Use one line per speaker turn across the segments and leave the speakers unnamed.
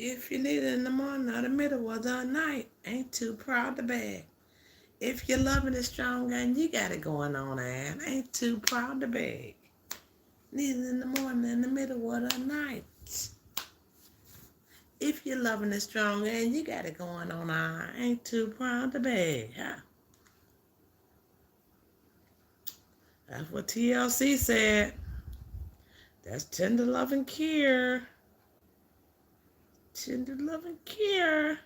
If you need it in the morning or the middle of the night, ain't too proud to beg. If you're loving it strong and you got it going on, and ain't too proud to beg. Need it in the morning, in the middle of the night. If you're loving it strong and you got it going on, I ain't too proud to beg. Huh? That's what TLC said. That's tender love and care. Tender love and care.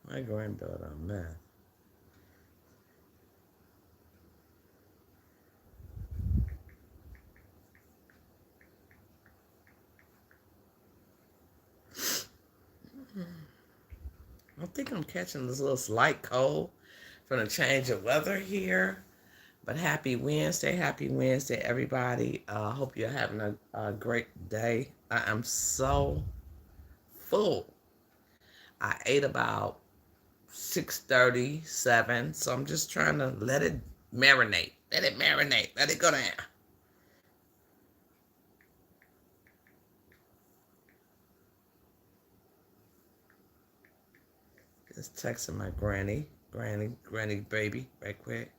My granddaughter, man. I think I'm catching this little slight cold from the change of weather here. But happy Wednesday, everybody. Hope you're having a great day. I am so full. I ate about 6:37, so I'm just trying to let it marinate. Let it marinate. Let it go down. Just texting my granny baby, right quick.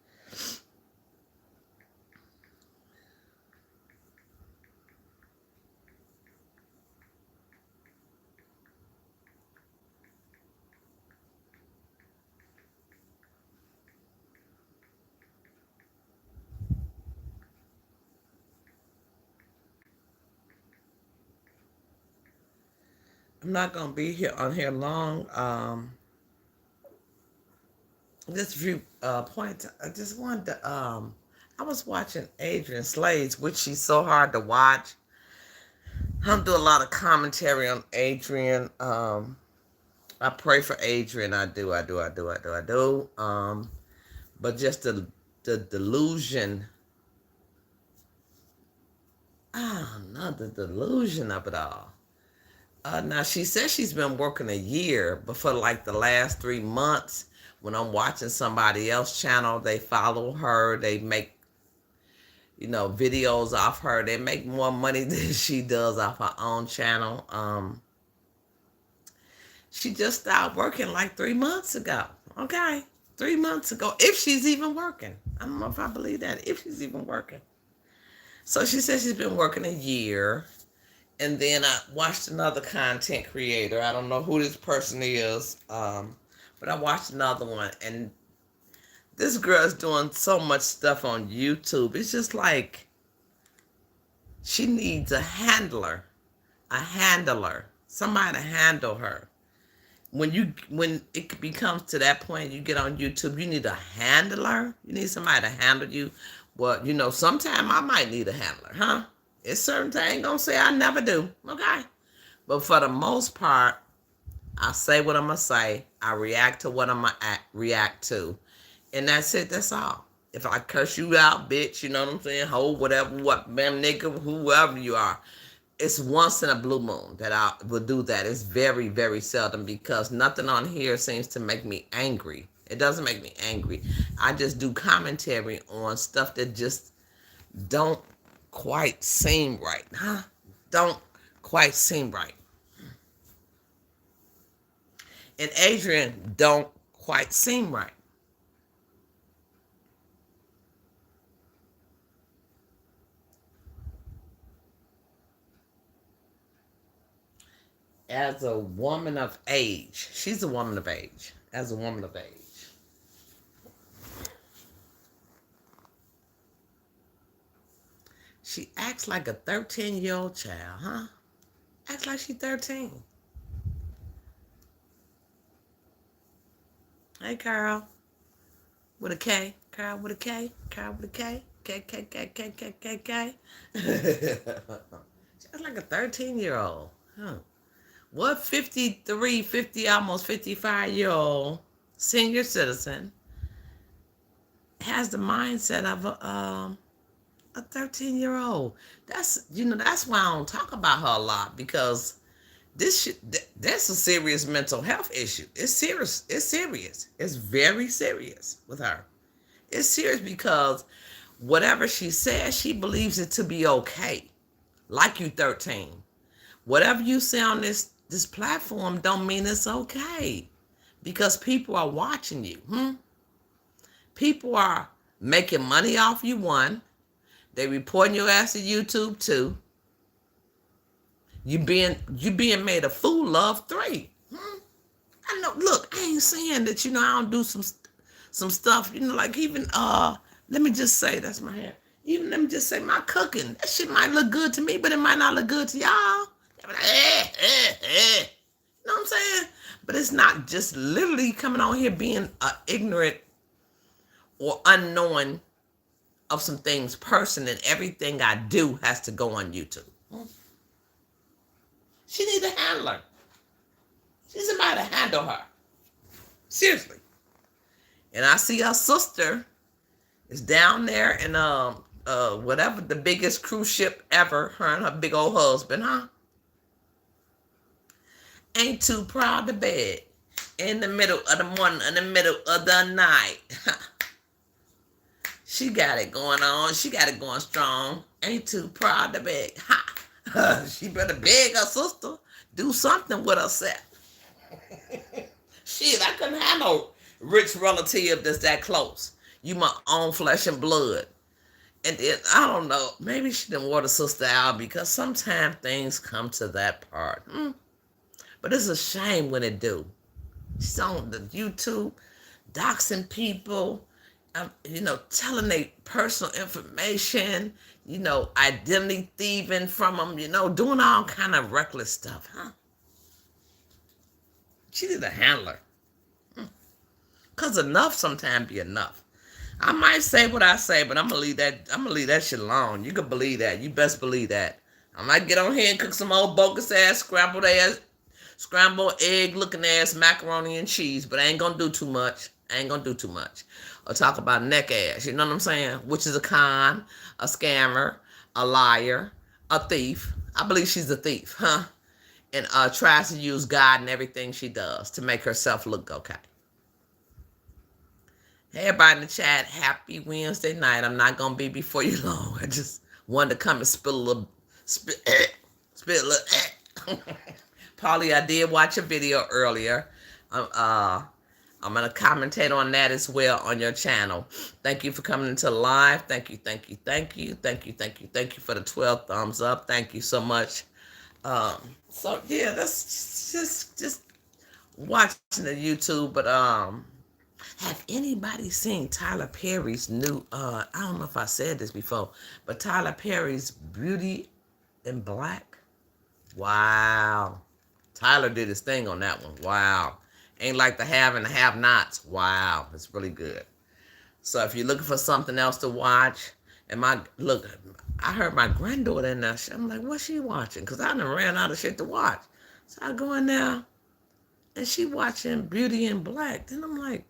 I'm not gonna be here on here long. Just a few points. I just wanted to. I was watching Adrian Slade's, which she's so hard to watch. I don't do a lot of commentary on Adrian. I pray for Adrian. I do. But just the delusion. I don't know, the delusion of it all. Now she says she's been working a year, but for like the last 3 months, when I'm watching somebody else's channel, they follow her, they make videos off her. They make more money than she does off her own channel. She just started working like 3 months ago. Okay, 3 months ago, if she's even working. I don't know if I believe that, if she's even working. So she says she's been working a year. And then I watched another content creator. I don't know who this person is, but I watched another one. And this girl's doing so much stuff on YouTube. It's just like she needs a handler, somebody to handle her. When it becomes to that point, you get on YouTube, you need a handler. You need somebody to handle you. Well, sometime I might need a handler, huh? It's certain things. I ain't gonna say I never do, okay? But for the most part, I say what I'm gonna say. I react to what I'm gonna react to, and that's it. That's all. If I curse you out, bitch, you know what I'm saying? Ho, whatever, what, man, nigga, whoever you are, it's once in a blue moon that I will do that. It's very, very seldom because nothing on here seems to make me angry. It doesn't make me angry. I just do commentary on stuff that just don't quite seem right, huh? Don't quite seem right. And Adrian don't quite seem right. As a woman of age, she's a woman of age. As a woman of age. She acts like a 13-year-old child, huh? Acts like she's 13. Hey, Carl. With a K. Carl with a K. Carl with a K. K, K, K, K, K, K, K. She acts like a 13-year-old. Huh. What 53, 50, almost 55-year-old senior citizen has the mindset of a 13-year-old? That's why I don't talk about her a lot, because that's a serious mental health issue. It's serious. It's very serious with her. It's serious because whatever she says, she believes it to be okay. Like you 13. Whatever you say on this platform don't mean it's okay. Because people are watching you. People are making money off you, one. They reporting your ass to YouTube, two. You being made a fool of, three. I know. Look, I ain't saying that I don't do some stuff. Like even let me just say that's my hair. Even let me just say my cooking. That shit might look good to me, but it might not look good to y'all. They be like, You know what I'm saying? But it's not just literally coming on here being ignorant or unknowing of some things person, and everything I do has to go on YouTube. She needs a handler. She needs somebody to handle her. Seriously. And I see her sister is down there in whatever the biggest cruise ship ever, her and her big old husband, ain't too proud to bed in the middle of the morning, in the middle of the night. She got it going on. She got it going strong. Ain't too proud to beg. She better beg her sister. Do something with herself. Shit, I couldn't have no rich relative that's that close. You my own flesh and blood. And then, I don't know, maybe she didn't wore the sister out because sometimes things come to that part. But it's a shame when it do. She's on the YouTube, doxing people, telling their personal information, identity thieving from them, doing all kind of reckless stuff, She need a handler. Because enough sometimes be enough. I might say what I say, but I'm gonna leave that shit alone. You can believe that. You best believe that. I might get on here and cook some old bogus ass, scrambled egg looking ass macaroni and cheese, but I ain't gonna do too much. Or talk about neck ass, you know what I'm saying? Which is a con, a scammer, a liar, a thief. I believe she's a thief, and tries to use God in everything she does to make herself look okay. Hey, everybody in the chat, happy Wednesday night. I'm not going to be before you long. I just wanted to come and spill a little. Polly, I did watch a video earlier. I'm going to commentate on that as well on your channel. Thank you for coming into live. Thank you for the 12 thumbs up. Thank you so much. So yeah, that's just watching the YouTube. But have anybody seen Tyler Perry's new? I don't know if I said this before, but Tyler Perry's Beauty in Black. Wow, Tyler did his thing on that one. Wow, ain't like the have and the have-nots. Wow, it's really good. So if you're looking for something else to watch, I heard my granddaughter in there. I'm like, what's she watching? Because I done ran out of shit to watch. So I go in there, and she watching Beauty in Black. Then I'm like,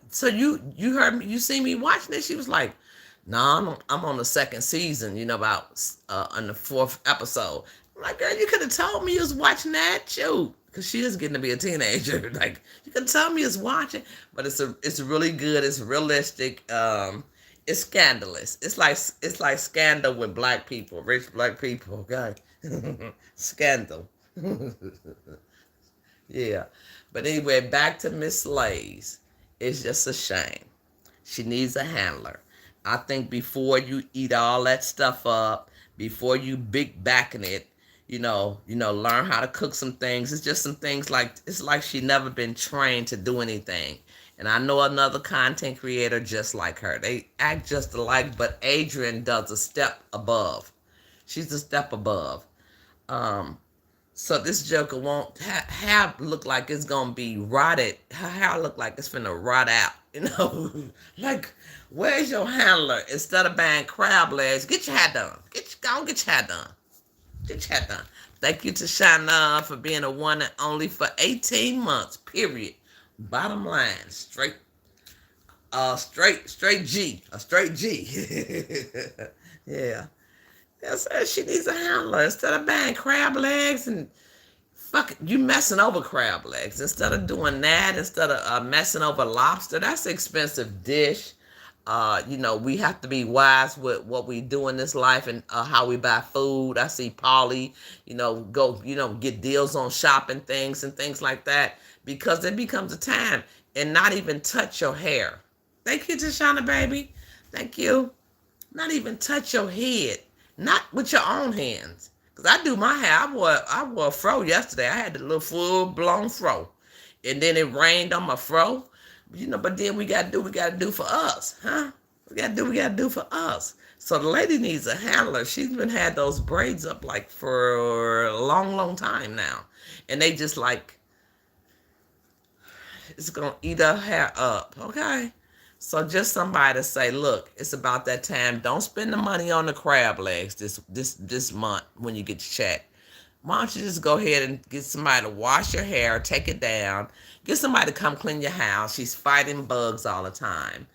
so you heard me, you see me watching it? She was like, no, I'm on the second season, about on the 4th episode. I'm like, girl, you could have told me you was watching that, shoot. Because she is getting to be a teenager. Like, you could tell me it's watching. But it's really good. It's realistic. It's scandalous. It's like Scandal with black people, rich black people. Okay, Scandal. Yeah. But anyway, back to Miss Lays. It's just a shame. She needs a handler. I think before you eat all that stuff up, before you big backing it, learn how to cook some things. It's just some things it's like she never been trained to do anything. And I know another content creator just like her. They act just alike, but Adrian does a step above. She's a step above. So this joker won't have look like it's gonna be rotted. Her hair look like it's finna rot out. Like, where's your handler? Instead of buying crab legs, get your hair done. Get your hair done. Get your hair done. Thank you to Shana for being a one and only for 18 months. Period. Bottom line, straight G, a straight G. Yeah. She needs a handler. Instead of buying crab legs and you messing over crab legs. Instead of doing that, instead of messing over lobster, that's an expensive dish. We have to be wise with what we do in this life and how we buy food. I see Polly, go, get deals on shopping things and things like that, because there becomes a time and not even touch your hair. Thank you, Tashana, baby. Thank you. Not even touch your head, not with your own hands. Cause I do my hair. I wore a fro yesterday. I had the little full blown fro, and then it rained on my fro. But then we gotta do what we gotta do for us, huh? We gotta do what we gotta do for us. So the lady needs a handler. She's been had those braids up like for a long, long time now, and they just like it's gonna eat her hair up. Okay. So just somebody to say, look, it's about that time. Don't spend the money on the crab legs this month when you get your check. Why don't you just go ahead and get somebody to wash your hair, take it down, get somebody to come clean your house. She's fighting bugs all the time.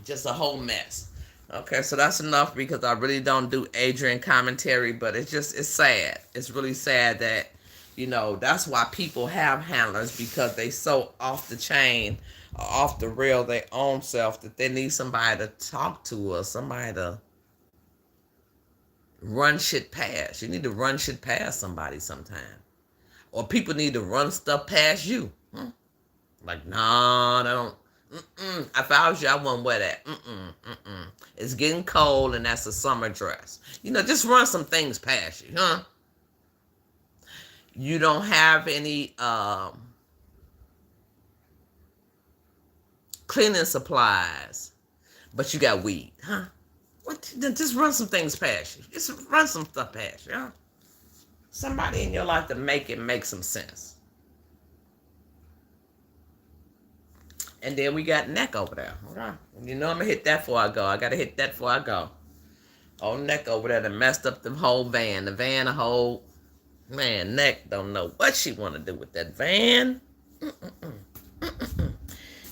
Just a whole mess. Okay, so that's enough because I really don't do Adrian commentary, but it's sad. It's really sad that, that's why people have handlers, because they so off the chain, off the rail, their own self, that they need somebody to talk to or somebody to run shit past. You need to run shit past somebody sometime. Or people need to run stuff past you. Like, no, I don't. If I was you, I wouldn't wear that. It's getting cold and that's a summer dress. Just run some things past you, huh? You don't have any cleaning supplies, but you got weed, huh? What? Just run some things past you. Just run some stuff past you, huh? Somebody in your life to make it make some sense. And then we got Neck over there. Okay. I'm gonna hit that before I go. I gotta hit that before I go. Old Neck over there that messed up the whole van. The van, the whole man. Neck don't know what she want to do with that van.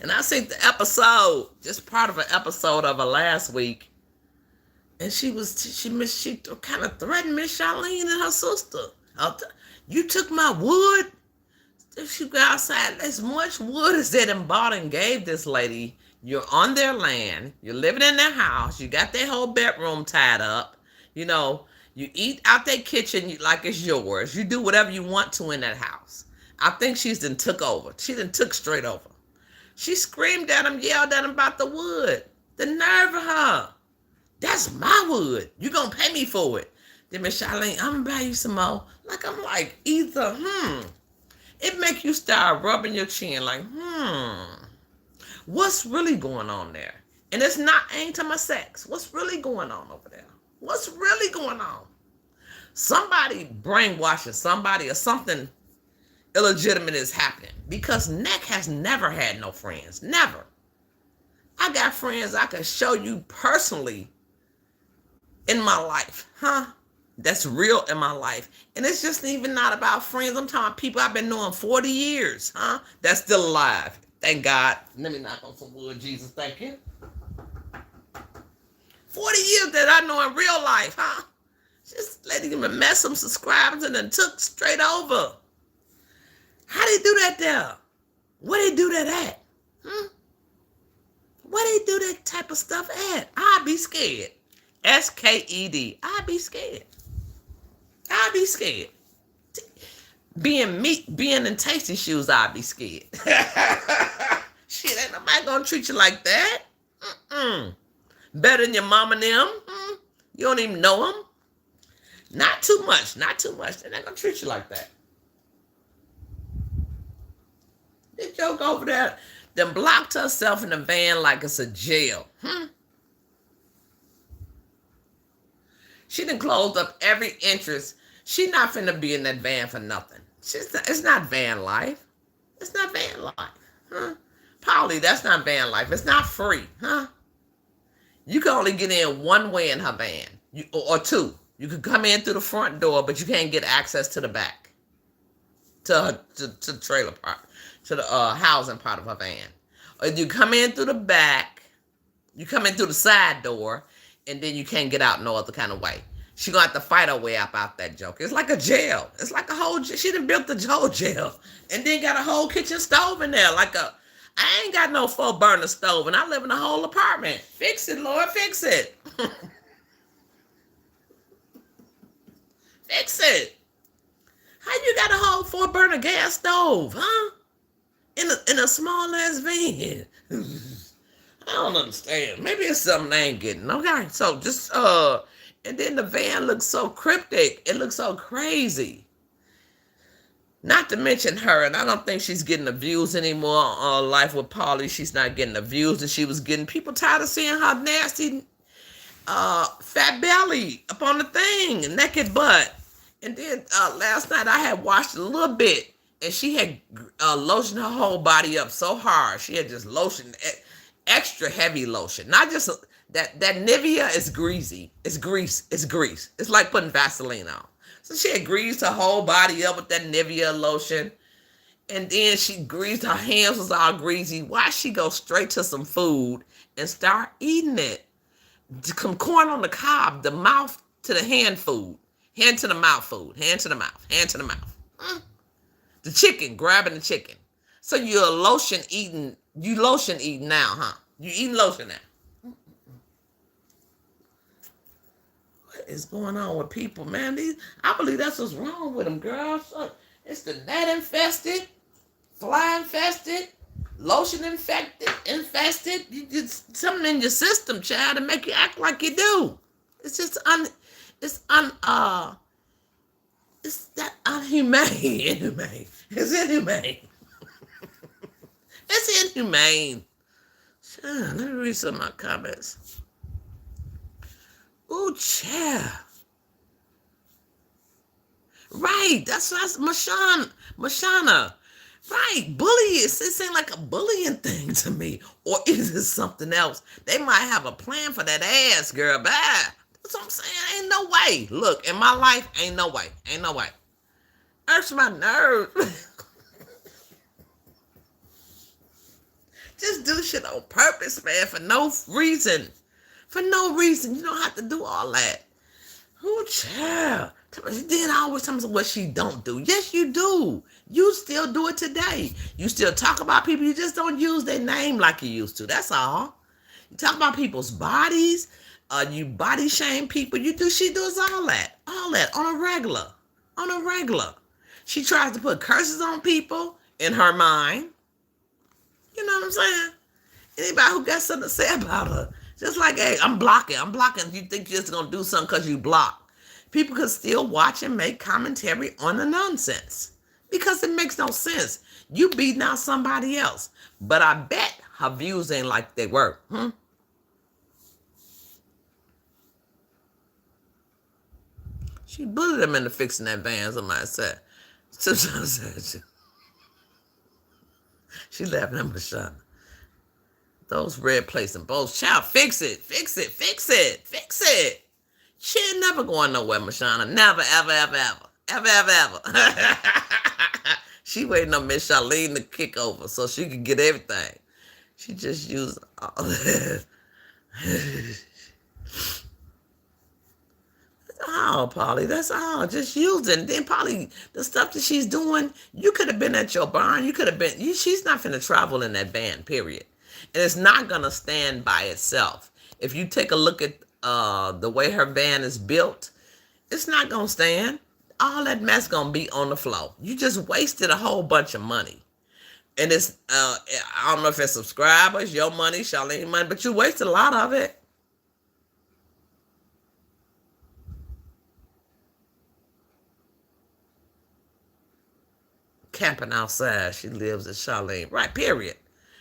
And I seen the episode, just part of an episode of her last week, and she kind of threatened Miss Charlene and her sister. You took my wood. If you go outside, as much wood as they done bought and gave this lady, you're on their land, you're living in their house, you got their whole bedroom tied up, you eat out their kitchen like it's yours, you do whatever you want to in that house. I think she's done took over. She done took straight over. She screamed at him, yelled at him about the wood. The nerve of her. That's my wood. You gonna pay me for it. Then Miss Charlene, I'm gonna buy you some more. I'm like, either, It make you start rubbing your chin like, what's really going on there? And I ain't talking about sex. What's really going on over there? What's really going on? Somebody brainwashing somebody or something illegitimate is happening, because Neck has never had no friends. Never. I got friends I can show you personally in my life, that's real in my life. And it's just even not about friends. I'm talking about people I've been knowing 40 years, that's still alive. Thank God. Let me knock on some wood, Jesus. Thank you. 40 years that I know in real life, Just letting him mess some subscribers and then took straight over. How they do that there? Where they do that at? Where they do that type of stuff at? I'd be scared. SKED. I'd be scared. I'd be scared. Being in Tasty Shoes, I'd be scared. Shit, ain't nobody gonna treat you like that. Better than your mama and them. You don't even know them. Not too much. Not too much. They're not gonna treat you like that. This joke over there then blocked herself in the van like it's a jail. She done closed up every entrance. She not finna be in that van for nothing. It's not van life. It's not van life. Polly, that's not van life. It's not free. You can only get in one way in her van. Or two. You can come in through the front door, but you can't get access to the back. To the trailer part. To the housing part of her van. Or you come in through the back. You come in through the side door. And then you can't get out no other kind of way. She gonna have to fight her way up out that joke. It's like a jail. It's like a whole. She done built the whole jail, and then got a whole kitchen stove in there. I ain't got no 4 burner stove and I live in a whole apartment. Fix it, Lord, fix it. Fix it. How you got a whole 4 burner gas stove, huh? In a small ass van. I don't understand. Maybe it's something I ain't getting. Okay. So just and then the van looks so cryptic. It looks so crazy. Not to mention her, and I don't think she's getting the views anymore on Life with Polly. She's not getting the views that she was getting. People tired of seeing her nasty fat belly up on the thing, naked butt. And then last night I had watched a little bit, and she had lotioned her whole body up so hard. She had just lotion, extra heavy lotion, not just that Nivea is greasy. It's grease. It's grease. It's like putting Vaseline on. So she had greased her whole body up with that Nivea lotion. And then she greased her hands was all greasy. Why she go straight to some food and start eating it? Some corn on the cob, the mouth to the hand food. Hand to the mouth food. Hand to the mouth. Hand to the mouth. The chicken, grabbing the chicken. So you're lotion eating. You lotion eating now, huh? You eating lotion now. What is going on with people, man? I believe that's what's wrong with them, girls. It's the gnat infested, fly infested, lotion infested. You just something in your system, child, to make you act like you do. It's just it's that inhumane. Inhumane. It's inhumane. It's inhumane. Sure, let me read some of my comments. Ooh, child. Right, that's Mashana. Right, bullying. It seems like a bullying thing to me. Or is it something else? They might have a plan for that ass, girl. Bye. That's what I'm saying. Ain't no way. Look, in my life, ain't no way. Ain't no way. Hurts my nerves. Just do shit on purpose, man, for no reason. For no reason. You don't have to do all that. Who child? Then always tell me what she don't do. Yes, you do. You still do it today. You still talk about people. You just don't use their name like you used to. That's all. You talk about people's bodies. You body shame people. She does all that. All that on a regular. On a regular. She tries to put curses on people in her mind. You know what I'm saying? Anybody who got something to say about her. Just like, hey, I'm blocking. You think you're just going to do something because you block. People could still watch and make commentary on the nonsense. Because it makes no sense. You beating out somebody else. But I bet her views ain't like they were. She bullied him into fixing that van, somebody said. She laughing at Mashana. Those red plates and bowls. Child, fix it. Fix it. Fix it. Fix it. She ain't never going nowhere, Mashana. Never, ever, ever, ever. Ever, ever, ever. She waiting on Miss Charlene to kick over so she can get everything. She just used all that. Oh, Polly, that's all. Just use it. And then, Polly, the stuff that she's doing, you could have been at your barn. You could have been. She's not finna travel in that van, period. And it's not going to stand by itself. If you take a look at the way her van is built, it's not going to stand. All that mess going to be on the floor. You just wasted a whole bunch of money. And it's, I don't know if it's subscribers, your money, Charlene money, but you wasted a lot of it. Camping outside. She lives at Charlene. Right, period.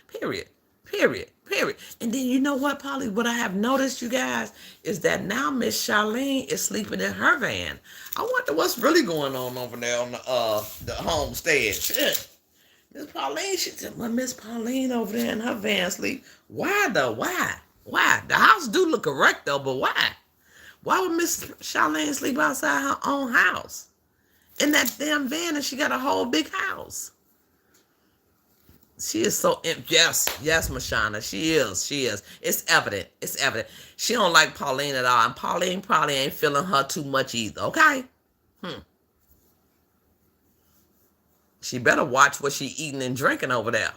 Period. Period. Period. And then you know what, Polly? What I have noticed, you guys, is that now Miss Charlene is sleeping in her van. I wonder what's really going on over there on the homestead. Shit. Miss Pauline, she said, well, Miss Pauline over there in her van sleep. Why though? Why? Why? The house do look correct though, but why? Why would Miss Charlene sleep outside her own house? In that damn van, and she got a whole big house. She is so, yes, Mashana, she is. It's evident. She don't like Pauline at all, and Pauline probably ain't feeling her too much either, okay? She better watch what she eating and drinking over there.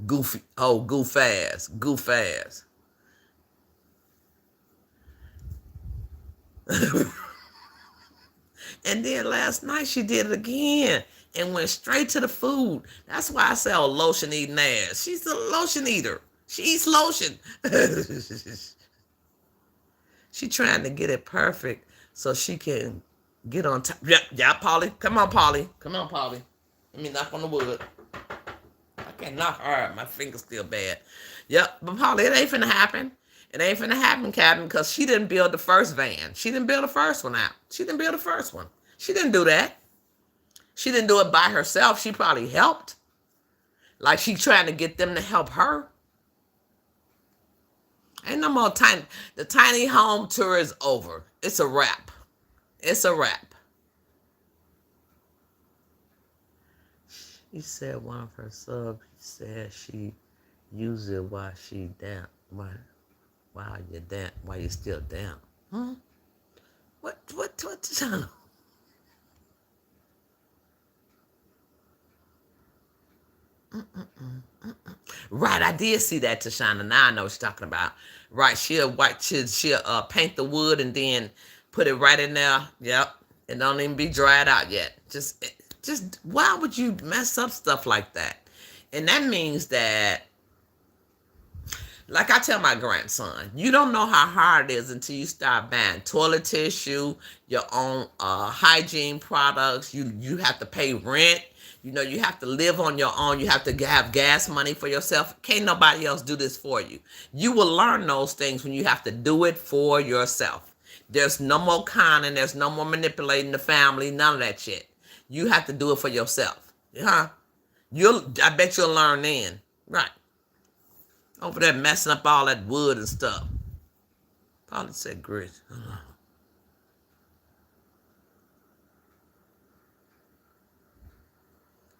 Goofy. Oh, goof ass. Goof ass. And then last night she did it again and went straight to the food. That's why I say, oh, lotion eating ass. She's a lotion eater. She eats lotion. She trying to get it perfect so she can get on top. Yeah, Polly. Come on, Polly. Come on, Polly. Let me knock on the wood. I can't knock hard. My finger's still bad. Yep, but Polly, it ain't finna happen. It ain't finna happen, Captain, because she didn't build the first van. She didn't build the first one out. She didn't build the first one. She didn't do that. She didn't do it by herself. She probably helped. Like she trying to get them to help her. Ain't no more tiny. The tiny home tour is over. It's a wrap. It's a wrap. She said one of her subs, she said she used it while she down. While you're down. While you're still down. Huh? What channel? Right, I did see that, Tashana. Now I know what you're talking about. Right, she'll paint the wood and then put it right in there. Yep, it don't even be dried out yet. Just why would you mess up stuff like that? And that means that, like I tell my grandson, you don't know how hard it is until you start buying toilet tissue, your own hygiene products. You have to pay rent. You know, you have to live on your own. You have to have gas money for yourself. Can't nobody else do this for you. You will learn those things when you have to do it for yourself. There's no more conning. There's no more manipulating the family. None of that shit. You have to do it for yourself. Huh? I bet you'll learn then. Right. Over there messing up all that wood and stuff. Probably said grits.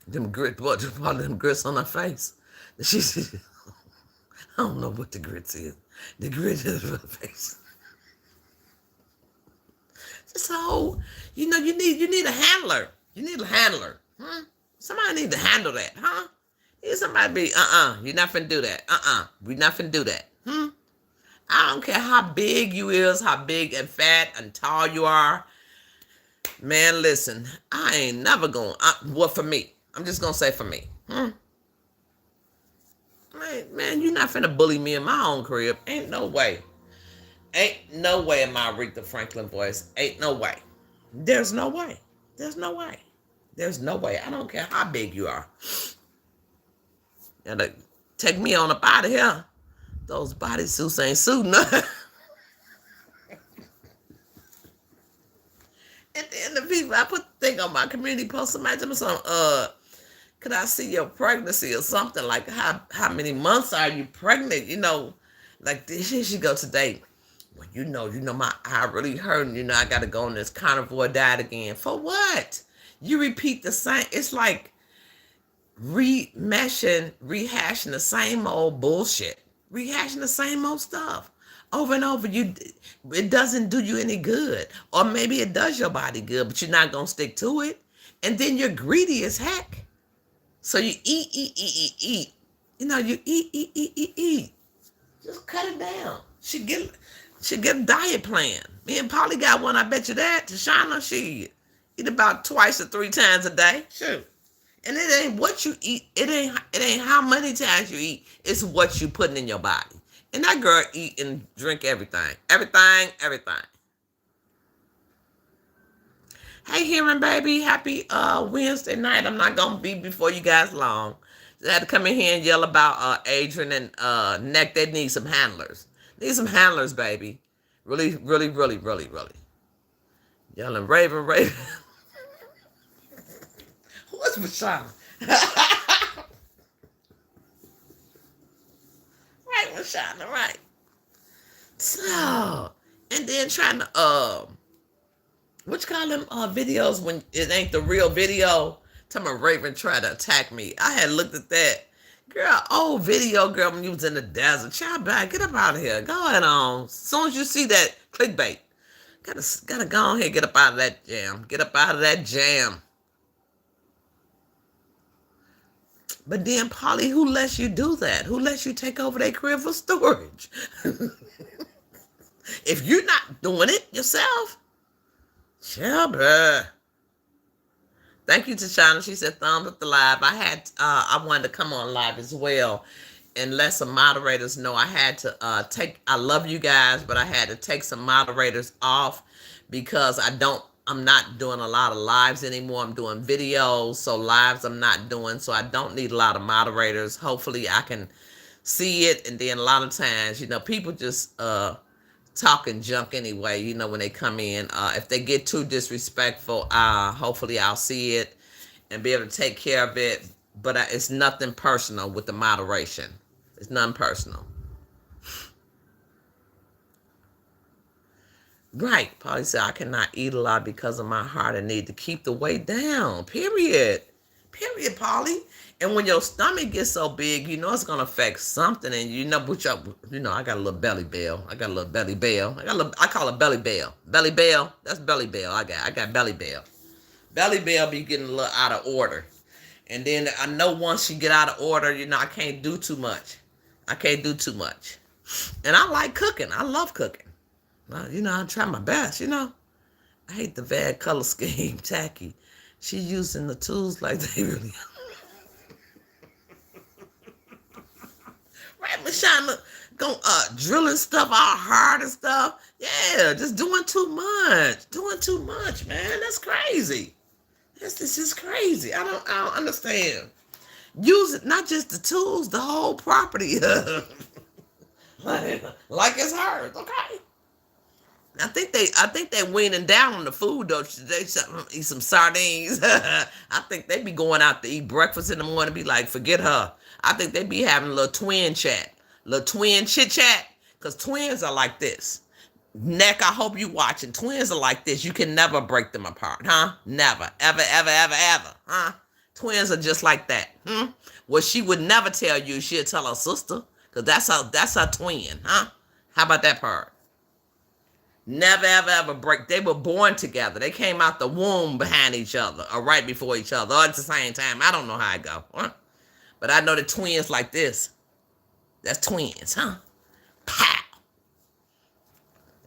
Them grits, what? Probably them grits on her face. She said, I don't know what the grits is. The grits is her face. So, you know, you need a handler. You need a handler. Huh? Somebody need to handle that, huh? Somebody be, you're not finna do that. We're not finna do that. I don't care how big you is, how big and fat and tall you are. Man, listen, I ain't never going, well, for me, I'm just going to say for me. Man, you're not finna bully me in my own crib. Ain't no way. Ain't no way in my Aretha Franklin voice. Ain't no way. There's no way. There's no way. There's no way. I don't care how big you are. Gotta take me on up out of here. Those bodysuits ain't suiting nothing. And then the people, I put the thing on my community post, somebody tell me something, could I see your pregnancy or something? Like how many months are you pregnant? You know, like here she go today. Well, you know, my eye really hurting. You know, I got to go on this carnivore diet again. For what? You repeat the same. It's like rehashing the same old bullshit. Rehashing the same old stuff over and over. It doesn't do you any good. Or maybe it does your body good, but you're not going to stick to it. And then you're greedy as heck. So you eat. You know, you eat. Just cut it down. She get a diet plan. Me and Polly got one, I bet you that. Tashana, she eat about 2 or 3 times a day. Shoot. And it ain't what you eat. It ain't how many times you eat. It's what you putting in your body. And that girl eat and drink everything. Everything. Hey, Hearing Baby. Happy Wednesday night. I'm not going to be before you guys long. I had to come in here and yell about Adrian and Neck. They need some handlers. Need some handlers, baby. Really. Yelling, Raven. What's Mashana? Right, Mashana, right. So, and then trying to, what you call them videos when it ain't the real video? Tell me Raven tried to attack me. I had looked at that. Girl, old video, girl, when you was in the desert. Child, back, get up out of here. Go ahead on. As soon as you see that clickbait, gotta go on here, get up out of that jam. Get up out of that jam. But then, Polly, who lets you do that? Who lets you take over their crib for storage? If you're not doing it yourself, bruh. Thank you to China. She said thumbs up the live. I wanted to come on live as well and let some moderators know I had to I love you guys, but I had to take some moderators off because I'm not doing a lot of lives anymore. I'm doing videos, so lives I'm not doing, so I don't need a lot of moderators. Hopefully I can see it, and then a lot of times, people just talking junk anyway, when they come in. If they get too disrespectful, hopefully I'll see it and be able to take care of it. But it's nothing personal with the moderation. It's nothing personal. Right. Polly said, I cannot eat a lot because of my heart and need to keep the weight down. Period. Period, Polly. And when your stomach gets so big, it's going to affect something. And I got a little belly bell. I call it belly bell. Belly bell. That's belly bell. I got belly bell. Belly bell be getting a little out of order. And then I know once you get out of order, I can't do too much. And I like cooking. I love cooking. I try my best, I hate the bad color scheme, tacky. She using the tools like they really right, Michelle, drilling stuff all hard and stuff. Yeah, just doing too much, man. That's crazy. This is just crazy. I don't understand. Use it, not just the tools, the whole property. like it's hers, okay? I think they weaning down on the food though. They eat some sardines. I think they be going out to eat breakfast in the morning. Be like, forget her. I think they be having a little twin chat, chit chat, because twins are like this. Neck, I hope you watching. Twins are like this. You can never break them apart, huh? Never, ever, ever, ever, ever, huh? Twins are just like that. What she would never tell you, she'll tell her sister, because that's her twin, huh? How about that part? Never, ever, ever break. They were born together. They came out the womb behind each other or right before each other or at the same time. I don't know how it go. Huh? But I know the twins like this. That's twins, huh? Pow.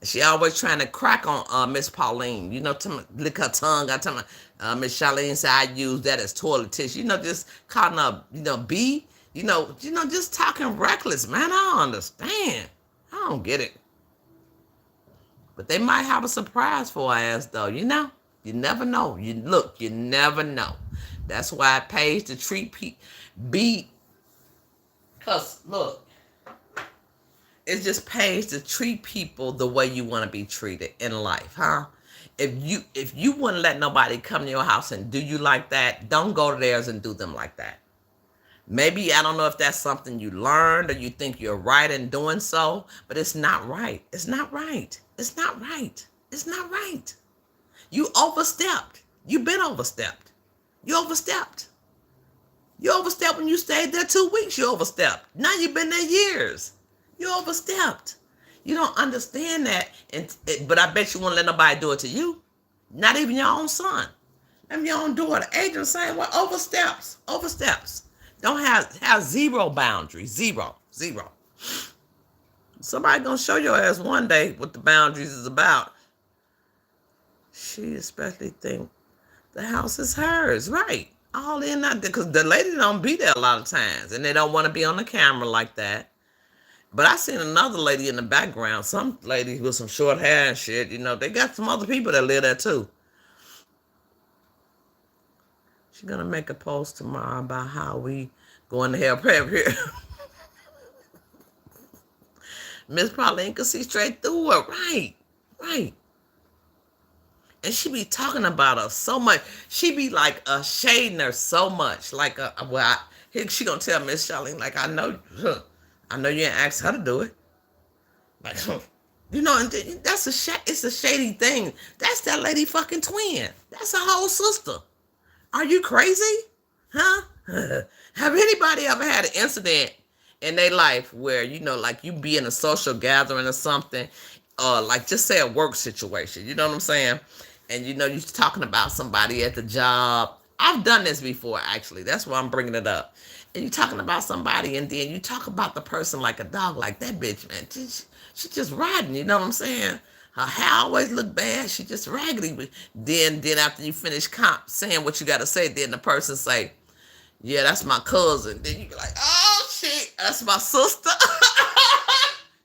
And she always trying to crack on Miss Pauline. Lick her tongue. I tell me, Miss Charlene said I use that as toilet tissue. Just calling her, B. Just talking reckless, man. I don't understand. I don't get it. But they might have a surprise for her ass, though. You never know. You never know. That's why it pays to treat people. Because, look, it just pays to treat people the way you want to be treated in life, huh? If you wouldn't let nobody come to your house and do you like that, don't go to theirs and do them like that. Maybe, I don't know if that's something you learned or you think you're right in doing so, but it's not right. It's not right. It's not right. It's not right. You overstepped. You've been overstepped. You overstepped. You overstepped when you stayed there 2 weeks. You overstepped. Now you've been there years. You overstepped. You don't understand that, but I bet you won't let nobody do it to you. Not even your own son. Not your own daughter. Adrian saying, well, oversteps. Don't have zero boundaries. Zero. Somebody gonna show your ass one day what the boundaries is about. She especially think the house is hers, right? All in that, because the lady don't be there a lot of times, and they don't want to be on the camera like that. But I seen another lady in the background, some lady with some short hair and shit. They got some other people that live there too. She's gonna make a post tomorrow about how we going to help her here. Miss Pauline can see straight through her. Right. And she be talking about her so much. She be like shading her so much. Like, she gonna tell Miss Charlene, like, I know you didn't ask her to do it. Like, and that's it's a shady thing. That's that lady fucking twin. That's her whole sister. Are you crazy? Huh? Have anybody ever had an incident in their life where, like you be in a social gathering or something, like just say a work situation, you know what I'm saying? And you're talking about somebody at the job. I've done this before, actually. That's why I'm bringing it up. And you talking about somebody, and then you talk about the person like a dog, like that bitch, man. She just riding, you know what I'm saying? Her hair always look bad. She just raggedy. But then after you finish saying what you got to say, then the person say, yeah, that's my cousin. Then you be like, oh shit, that's my sister.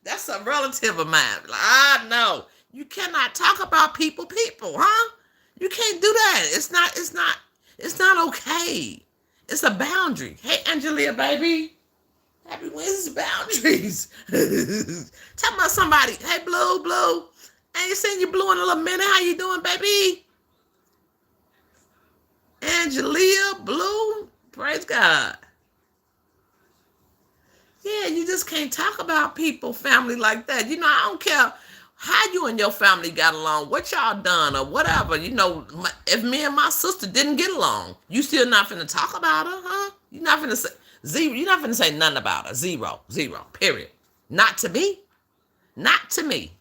That's a relative of mine. Like, no. You cannot talk about people, huh? You can't do that. It's not okay. It's a boundary. Hey, Angelia, baby. Happy Wednesday boundaries. Talking about somebody. Hey, Blue. I ain't seen you, Blue, in a little minute. How you doing, baby? Angelia, Blue. Praise God. Yeah, you just can't talk about people, family like that. You know, I don't care how you and your family got along, what y'all done or whatever. You know, if me and my sister didn't get along, you still not finna talk about her, huh? You're not finna say zero. You're not finna say nothing about her. Zero. Period. Not to me. Not to me.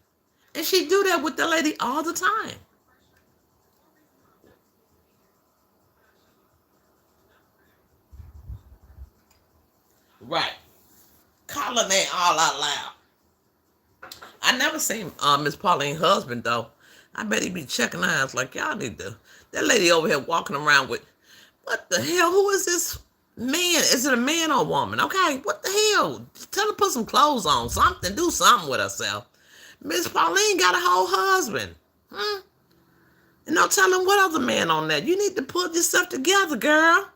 And she do that with the lady all the time. Right. Calling they all out loud. I never seen Miss Pauline's husband though. I bet he be checking eyes like y'all need to. That lady over here walking around with what the hell? Who is this man? Is it a man or a woman? Okay, what the hell? Tell her to put some clothes on, something, do something with herself. Miss Pauline got a whole husband. And don't tell him what other man on that. You need to put yourself together, girl.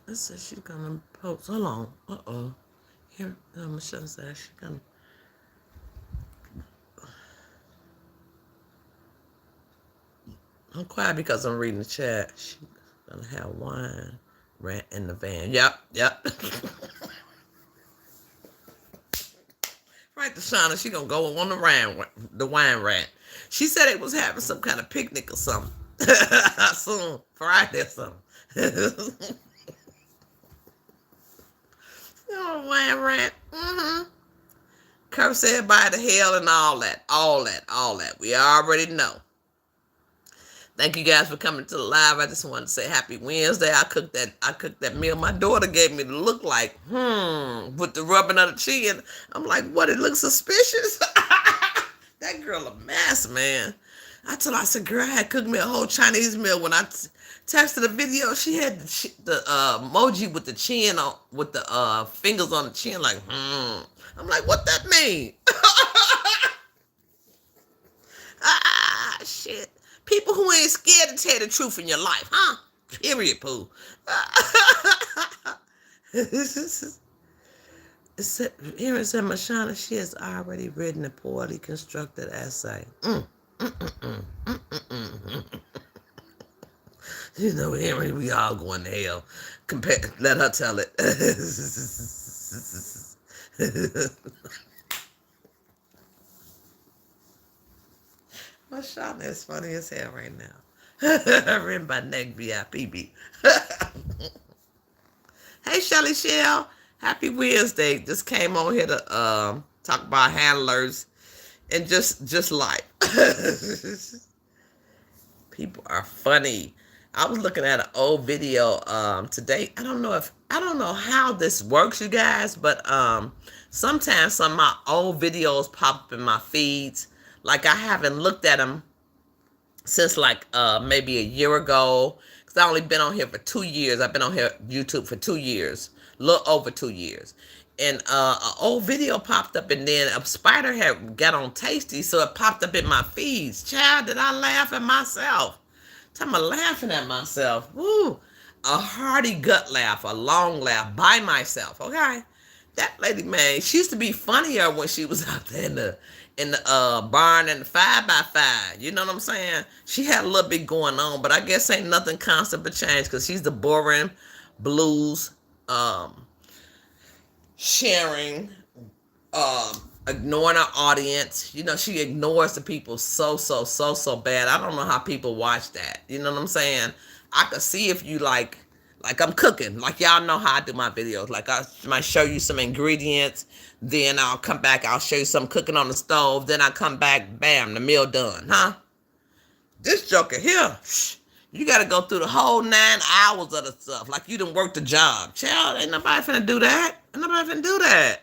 I said she's gonna post. Hold on. Uh-oh. Here, Michelle said she's gonna. I'm quiet because I'm reading the chat. She's gonna have wine rant in the van. Yep. Right, Deshauna, she gonna go on the wine rant. She said it was having some kind of picnic or something. Soon, Friday or something. Wine rant. Curse everybody to hell and all that. We already know. Thank you guys for coming to the live. I just wanted to say happy Wednesday. I cooked that meal my daughter gave me to look like, with the rubbing of the chin. I'm like, what? It looks suspicious. That girl a mess, man. I said, girl, I had cooked me a whole Chinese meal. When I texted the video, she had the emoji with the chin on, with the fingers on the chin, like, I'm like, what that mean? Shit. People who ain't scared to tell the truth in your life, huh? Period, poo. Here it said, Mashana, she has already written a poorly constructed essay. You know, Henry, we all going to hell. Let her tell it. Mashana is funny as hell right now. Written by Neck VIP. Hey, Shelly Shell. Happy Wednesday. Just came on here to talk about handlers and just life. People are funny. I was looking at an old video today. I don't know how this works, you guys, but sometimes some of my old videos pop up in my feeds. Like I haven't looked at them since like maybe a year ago. Because I only been on here for 2 years. I've been on here YouTube for 2 years. A little over 2 years. And an old video popped up, and then a spider had got on Tasty, so it popped up in my feeds. Child, did I laugh at myself? I'm laughing at myself. Woo. A hearty gut laugh, a long laugh by myself. Okay. That lady, man, she used to be funnier when she was out there in the barn and the 5x5. You know what I'm saying? She had a little bit going on, but I guess ain't nothing constant but change, because she's the boring blues, sharing, ignoring her audience. You know, she ignores the people so bad. I don't know how people watch that. You know what I'm saying? I could see if you like I'm cooking. Like y'all know how I do my videos. Like I might show you some ingredients, then I'll come back, I'll show you some cooking on the stove, then I come back, bam, the meal done, huh? This joker here, You got to go through the whole 9 hours of the stuff like you done worked the job. Child, ain't nobody finna do that. Ain't nobody finna do that.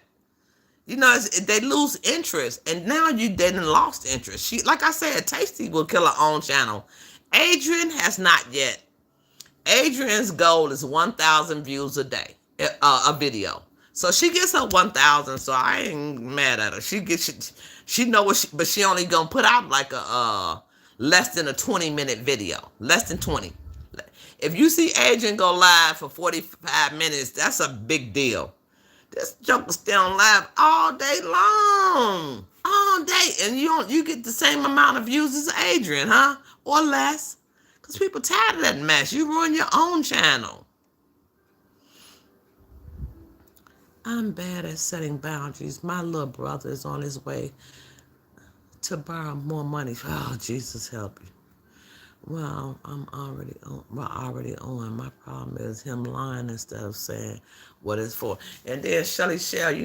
You know, they lose interest, and now they done lost interest. She, like I said, Tasty will kill her own channel. Adrian has not yet. Adrian's goal is 1,000 views a day, a video. So she gets her 1,000. So I ain't mad at her. She know what, but she only gonna put out like a less than a 20-minute video, less than 20. If you see Adrian go live for 45 minutes, that's a big deal. This joker stay on live all day long, all day, and you get the same amount of views as Adrian, huh? Or less, because people tired of that mess. You ruin your own channel. I'm bad at setting boundaries. My little brother is on his way to borrow more money. Oh, Jesus help you. Well, I'm already on. My problem is him lying instead of saying what it's for. And then Shelly Shell, you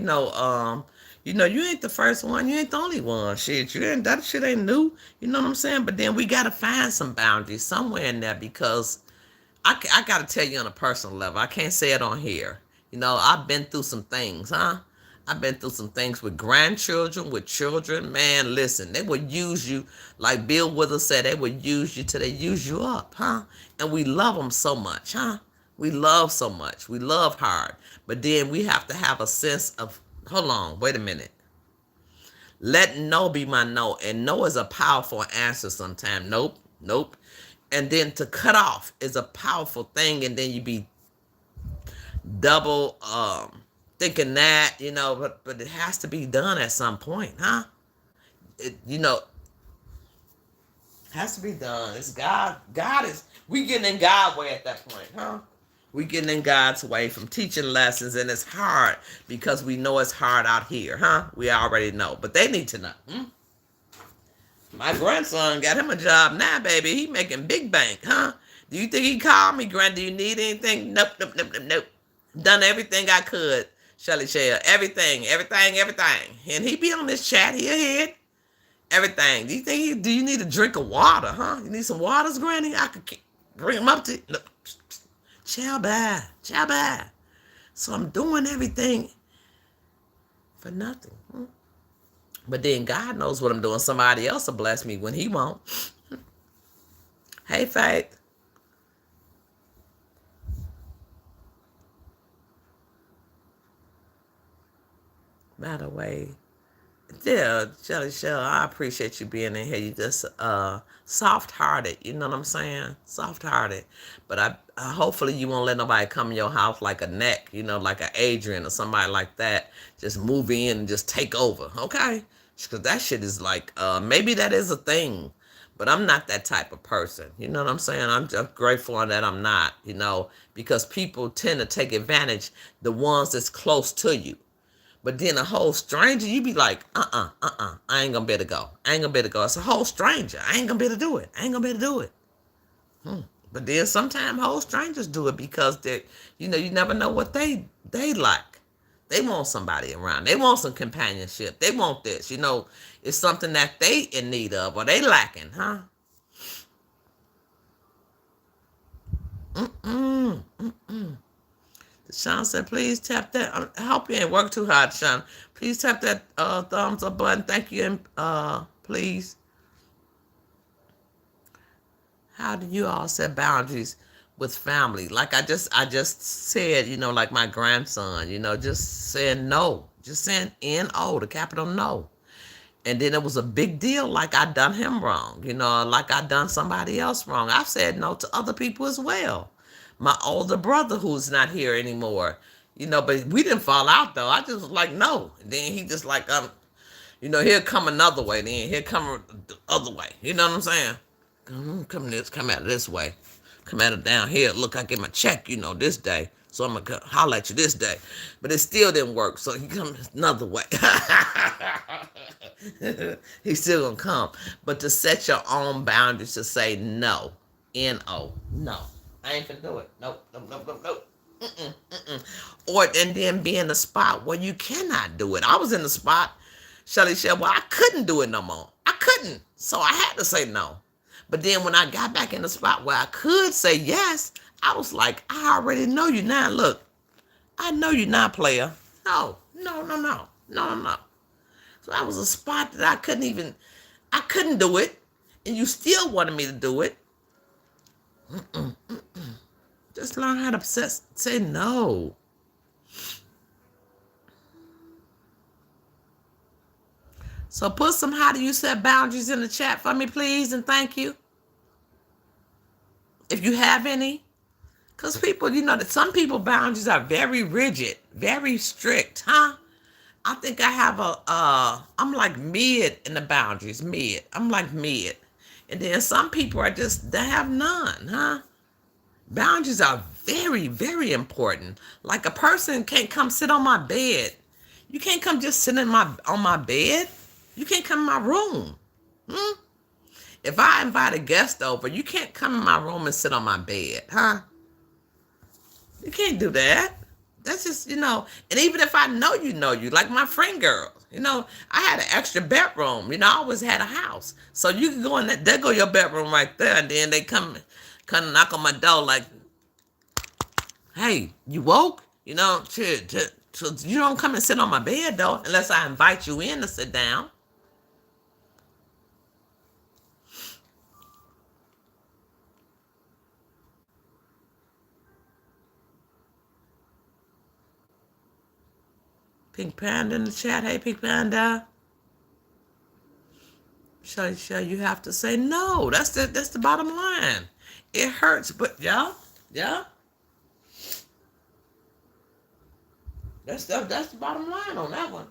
ain't the first one. You ain't the only one. Shit, that shit ain't new. You know what I'm saying? But then we gotta find some boundaries somewhere in there because I gotta tell you on a personal level. I can't say it on here. I've been through some things, huh? I've been through some things with grandchildren, with children. Man, listen, they would use you, like Bill Withers said, they would use you till they use you up, huh? And we love them so much, huh? We love so much. We love hard. But then we have to have a sense of, hold on, wait a minute. Let no be my no. And no is a powerful answer sometimes. Nope. And then to cut off is a powerful thing. And then you be double thinking that, but it has to be done at some point, huh? It has to be done. It's God. We getting in God's way at that point, huh? We getting in God's way from teaching lessons, and it's hard because we know it's hard out here, huh? We already know, but they need to know. My grandson got him a job now, baby. He making big bank, huh? Do you think he called me, Grand? Do you need anything? Nope. Done everything I could, Shelly Shell. Everything. And he be on this chat. He ahead. Everything. Do you need a drink of water, huh? You need some waters, Granny? I could bring him up to you. No. Ciao, bye. So I'm doing everything for nothing. But then God knows what I'm doing. Somebody else will bless me when he won't. Hey, Faith. By the way, yeah, Jelly Shell, I appreciate you being in here. You just soft-hearted, you know what I'm saying? Soft-hearted. But I hopefully you won't let nobody come in your house like a neck, like an Adrian or somebody like that. Just move in and just take over, okay? Because that shit is like, maybe that is a thing. But I'm not that type of person. You know what I'm saying? I'm just grateful that I'm not, because people tend to take advantage the ones that's close to you. But then a whole stranger, you be like, I ain't gonna be able to go. It's a whole stranger. I ain't gonna be able to do it. But then sometimes whole strangers do it because they, you never know what they like. They want somebody around. They want some companionship. They want this. It's something that they in need of or they lacking, huh? Sean said, please tap that. I hope you ain't work too hard, Sean. Please tap that thumbs up button. Thank you, and please. How do you all set boundaries with family? Like I just said, like my grandson, just saying no. Just saying N-O, the capital no. And then it was a big deal like I done him wrong, like I done somebody else wrong. I've said no to other people as well. My older brother who's not here anymore, but we didn't fall out though. I just was like, no. And then he just like, he'll come another way. Then he'll come the other way. You know what I'm saying? Come at it this way. Come at it down here. Look, I get my check, this day. So I'm going to holler at you this day. But it still didn't work. So he comes another way. He's still going to come. But to set your own boundaries to say no. N-O. No. I ain't finna do it. Nope. And then be in the spot where you cannot do it. I was in the spot, Shelly said, well, I couldn't do it no more. I couldn't. So I had to say no. But then when I got back in the spot where I could say yes, I was like, I already know you now. Look, I know you're not, player. No, no, no, no, no, no, no. So that was a spot that I couldn't do it. And you still wanted me to do it. Just learn how to say no. So put some how do you set boundaries in the chat for me, please, and thank you. If you have any. Because people, that some people boundaries are very rigid, very strict, huh? I think I have I'm like mid in the boundaries, mid. I'm like mid. And then some people they have none, huh? Boundaries are very, very important. Like a person can't come sit on my bed. You can't come just sit on my bed. You can't come in my room. If I invite a guest over, you can't come in my room and sit on my bed, huh? You can't do that. That's just, and even if I know you, like my friend girls, I had an extra bedroom. I always had a house. So you can go in there go your bedroom right there, and then they come knock on my door like, hey, you woke? So you don't come and sit on my bed, though, unless I invite you in to sit down. Pink Panda in the chat. Hey, Pink Panda. Sure, you have to say no. That's the bottom line. It hurts, but yeah. That's the bottom line on that one.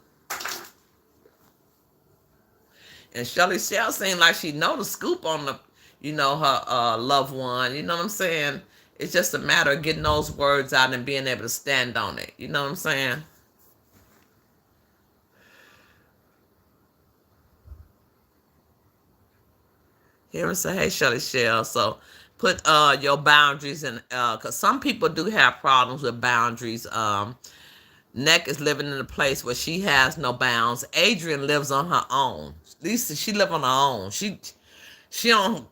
And Shelly Shell seemed like she know the scoop on the, her loved one. You know what I'm saying? It's just a matter of getting those words out and being able to stand on it. You know what I'm saying? Here and say, hey, Shelly Shell. So put your boundaries in, because some people do have problems with boundaries. Neck is living in a place where she has no bounds. Adrian lives on her own. Lisa, she live on her own. She don't,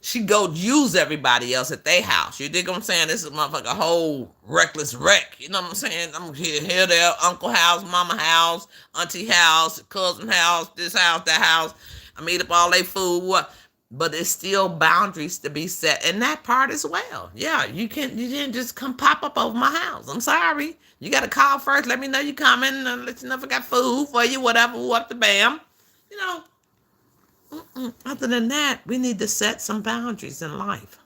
she go use everybody else at their house. You dig what I'm saying? This is motherfucker whole reckless wreck. You know what I'm saying? I'm here, there, uncle house, mama house, auntie house, cousin house, this house, that house. I eat up all their food. But it's still boundaries to be set in that part as well. Yeah, you didn't just come pop up over my house. I'm sorry. You got to call first. Let me know you coming. And let you know if I got food for you, whatever, what the bam. Other than that, we need to set some boundaries in life.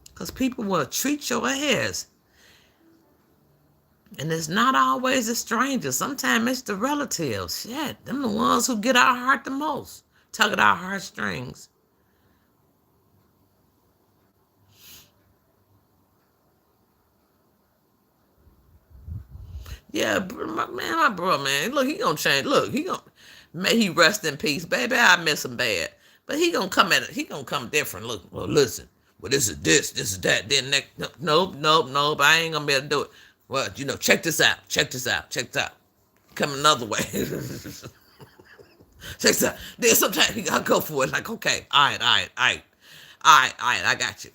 Because people will treat your ass. And it's not always the strangers. Sometimes it's the relatives. Shit, them the ones who get our heart the most. Tug at our heartstrings. Yeah, my bro, man. Look, he gonna change. Look, may he rest in peace, baby. I miss him bad, but he gonna come he gonna come different. Look, well, listen. Well, this is that. Then next, nope. I ain't gonna be able to do it. Well, check this out. Come another way. Check this out. Then sometimes you gotta go for it. Like, okay, all right, I got you.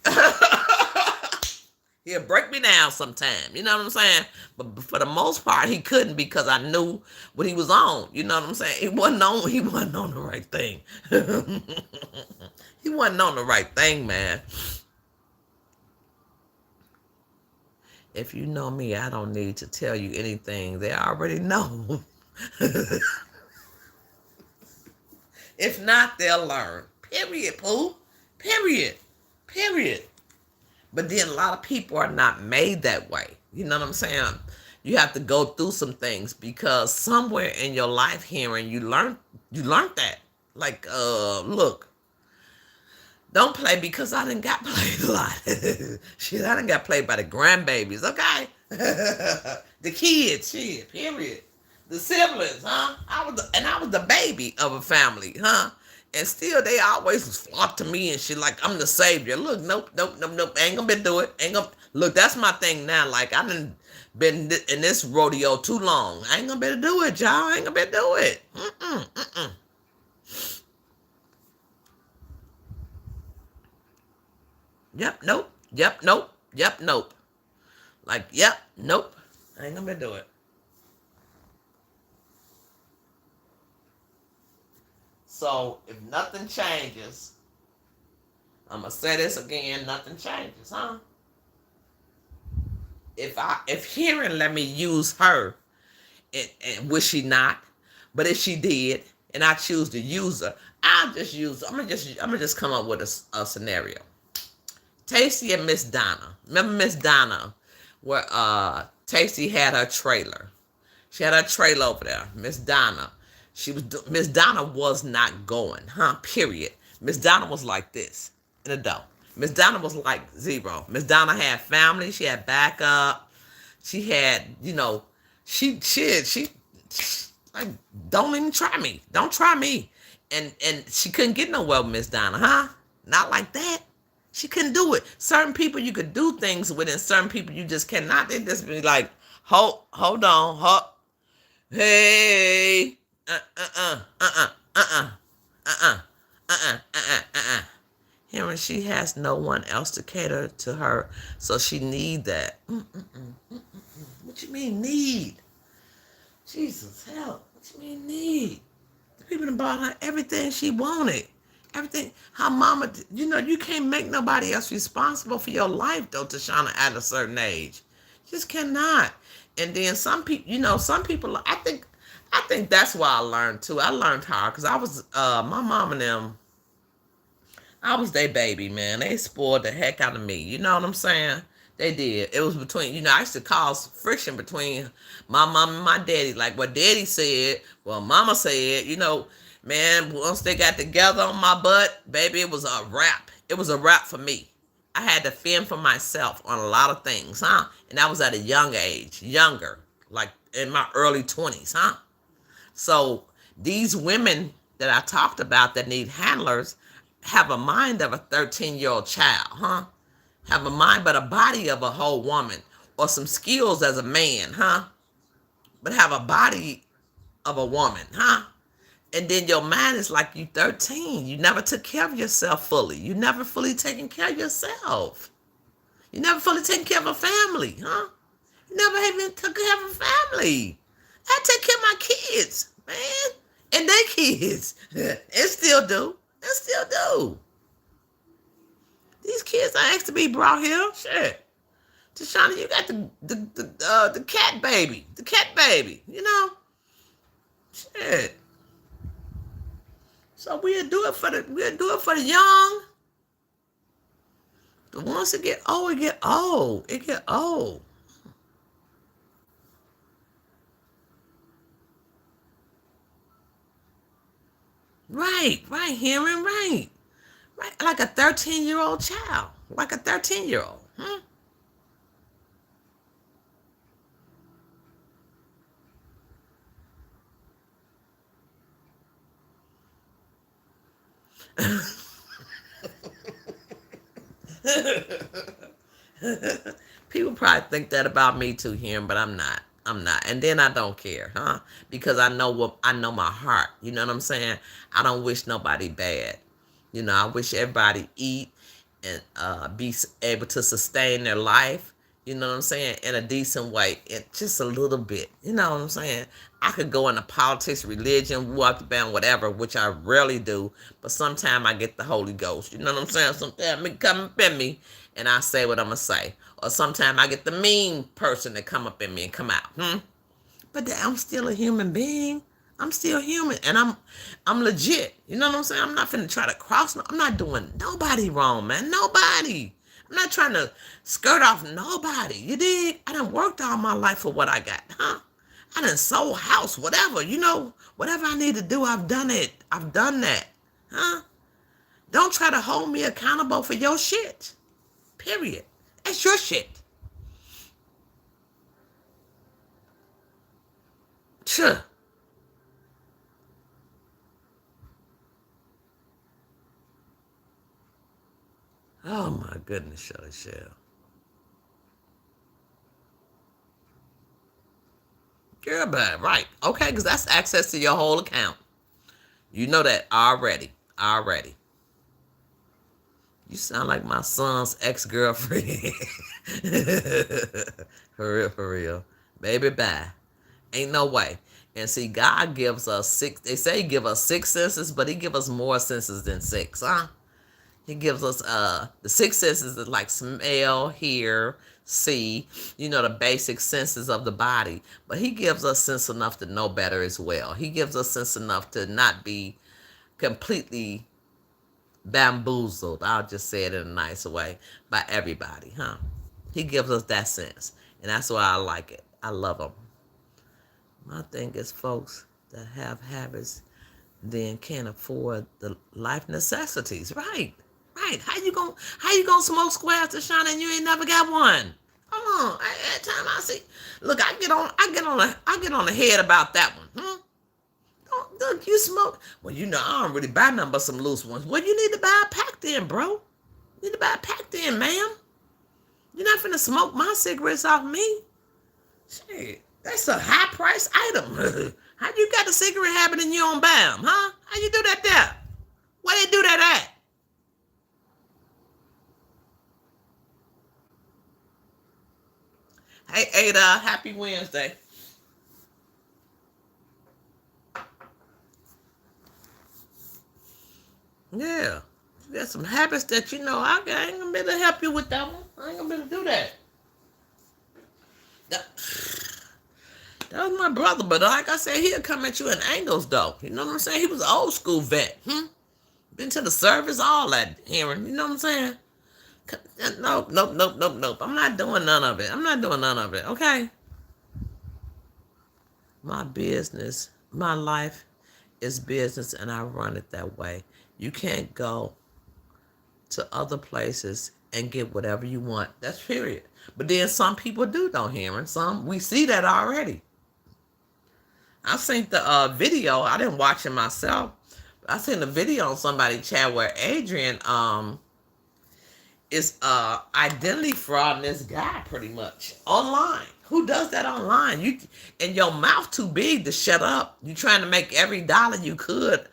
He'll break me down sometime. You know what I'm saying? But for the most part, he couldn't because I knew what he was on. You know what I'm saying? He wasn't on the right thing. He wasn't on the right thing, man. If you know me, I don't need to tell you anything. They already know. If not, they'll learn. Period, Pooh. Period. But then a lot of people are not made that way. You know what I'm saying? You have to go through some things because somewhere in your life hearing you learned that. Like, look, don't play because I done got played a lot. Shit, I done got played by the grandbabies, okay? The kids, shit, period. The siblings, huh? I was the baby of a family, huh? And still, they always flock to me and shit like I'm the savior. Look, nope. Ain't gonna be do it. Look, that's my thing now. Like, I done been in this rodeo too long. I ain't gonna be able to do it, y'all. I ain't gonna be able to do it. Yep, nope. Yep, nope. Yep, nope. Like, yep, nope. I ain't gonna do it. So if nothing changes, I'm gonna say this again, nothing changes, huh? If hearing let me use her, and wish she not, but if she did, and I choose to use her, I'll just use. I'm gonna just come up with a scenario. Tasty and Miss Donna. Remember Miss Donna, where Tasty had her trailer. She had her trailer over there. Miss Donna. Miss Donna was not going, huh? Period. Miss Donna was like this in the door. Miss Donna was like zero. Miss Donna had family. She had backup. She had, she like, don't even try me. Don't try me. And she couldn't get nowhere with Miss Donna, huh? Not like that. She couldn't do it. Certain people you could do things with, and certain people you just cannot. They just be like, hold on, hey, uh. Hearing she has no one else to cater to her, so she need that. What you mean need? Jesus, help. What you mean need? The people that bought her everything she wanted. Everything. Her mama, you can't make nobody else responsible for your life, though, Tashana, at a certain age. You just cannot. And then some people, I think that's why I learned, too. I learned hard, because my mom and them, I was their baby, man. They spoiled the heck out of me. You know what I'm saying? They did. It was between, I used to cause friction between my mom and my daddy. Like what daddy said, well, mama said, man, once they got together on my butt, baby, it was a wrap. It was a wrap for me. I had to fend for myself on a lot of things, huh? And I was at a young age, younger, like in my early 20s, huh? So these women that I talked about that need handlers have a mind of a 13-year-old child, huh? Have a mind but a body of a whole woman, or some skills as a man, huh? But have a body of a woman, huh? And then your mind is like you 13. You never took care of yourself fully. You never fully taken care of yourself. You never fully taken care of a family, huh? You never even took care of a family. I take care of my kids, man. And they kids. And still do. And still do. These kids are asked to be brought here. Shit. Tashana, you got the cat baby. The cat baby. Shit. So we'll do it for the young. The ones that get old, it get old. It get old. Right, hearing right. Right. Like a 13-year-old child. Like a 13-year-old. Huh? People probably think that about me too, hearing, but I'm not. I'm not. And then I don't care, huh? Because I know my heart. You know what I'm saying? I don't wish nobody bad. I wish everybody eat and be able to sustain their life. You know what I'm saying? In a decent way, just a little bit. You know what I'm saying? I could go into politics, religion, walk the band, whatever, which I rarely do. But sometimes I get the Holy Ghost. You know what I'm saying? Sometimes it come up in me, and I say what I'm gonna say. Or sometimes I get the mean person that come up in me and come out. But I'm still a human being. I'm still human, and I'm legit. You know what I'm saying? I'm not finna try to cross. I'm not doing nobody wrong, man. Nobody. I'm not trying to skirt off nobody. You dig? I done worked all my life for what I got, huh? I done sold house, whatever. Whatever I need to do, I've done it. I've done that, huh? Don't try to hold me accountable for your shit. Period. That's your shit. Sure. Oh my goodness, Shelly Shell. Girl, bad, right? Okay, because that's access to your whole account. You know that already. Already. You sound like my son's ex-girlfriend. For real, for real. Baby, bye. Ain't no way. And see, God gives us six. They say he give us six senses, but he give us more senses than six, huh? He gives us the six senses is like smell, hear, see, the basic senses of the body. But he gives us sense enough to know better as well. He gives us sense enough to not be completely bamboozled. I'll just say it in a nice way by everybody, huh? He gives us that sense. And that's why I like it. I love him. My thing is folks that have habits then can't afford the life necessities. Right. Right. How you gonna smoke squares to shine and you ain't never got one? Come on. Every time I see, look, I get on the head about that one. Don't look, you smoke. Well, I don't really buy nothing but some loose ones. Well, you need to buy a pack then, bro. You need to buy a pack then, ma'am. You're not finna smoke my cigarettes off me. Shit, that's a high price item. How you got a cigarette habit and you don't buy them, huh? How you do that there? Where they do that at? Hey, Ada, happy Wednesday. Yeah. You got some habits that I ain't gonna be able to help you with that one. I ain't gonna be able to do that. That, that was my brother, but like I said, he'll come at you in angles though. You know what I'm saying? He was an old school vet. Been to the service, all that hearing. You know what I'm saying? Nope, nope, nope, nope, nope. I'm not doing none of it. I'm not doing none of it, okay? My business, my life is business, and I run it that way. You can't go to other places and get whatever you want. That's period. But then some people do, don't hear it. Some, we see that already. I seen the video. I didn't watch it myself. But I seen the video on somebody chat where Adrian is identity frauding this guy pretty much online. Who does that online? And your mouth too big to shut up. You trying to make every dollar you could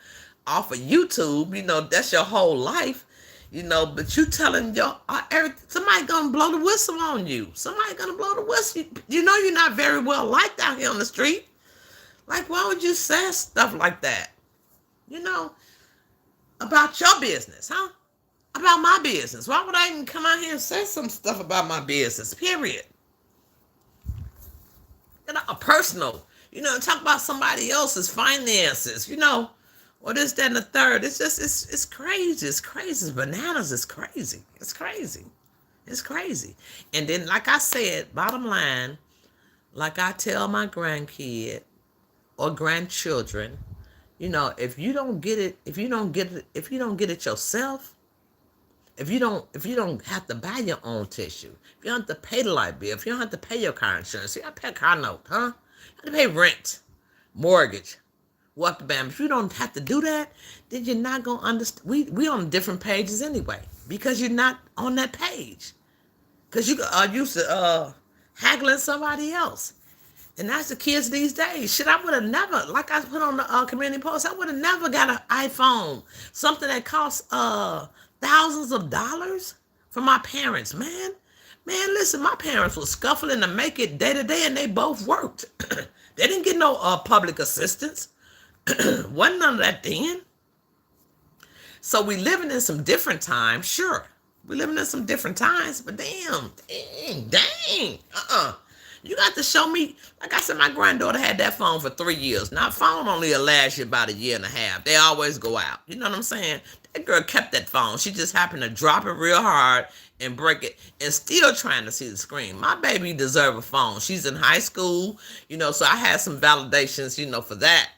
off of YouTube. That's your whole life. But you telling somebody gonna blow the whistle on you. Somebody gonna blow the whistle. You're not very well liked out here on the street. Like, why would you say stuff like that? About your business, huh? About my business. Why would I even come out here and say some stuff about my business? Period. A personal. Talk about somebody else's finances. Or this, that, and the third. It's just, it's crazy. It's crazy. It's bananas. It's crazy. It's crazy. It's crazy. And then, like I said, bottom line, like I tell my grandkid or grandchildren, if you don't get it yourself, if you don't have to buy your own tissue, if you don't have to pay the light bill, if you don't have to pay your car insurance, you have to pay a car note, huh? You have to pay rent, mortgage, what the bam. If you don't have to do that, then you're not gonna understand. We on different pages anyway because you're not on that page. Because you are used to haggling somebody else. And that's the kids these days. Shit, I would have never, like I put on the community post, I would have never got an iPhone. Something that costs thousands of dollars for my parents, man. Man, listen, my parents were scuffling to make it day to day, and they both worked. They didn't get no public assistance. Wasn't none of that then. So we living in some different times, sure. We living in some different times, but dang. You got to show me, like I said, my granddaughter had that phone for 3 years. Now, phone only lasts you about a year and a half. They always go out. You know what I'm saying? That girl kept that phone. She just happened to drop it real hard and break it and still trying to see the screen. My baby deserve a phone. She's in high school, so I had some validations, for that,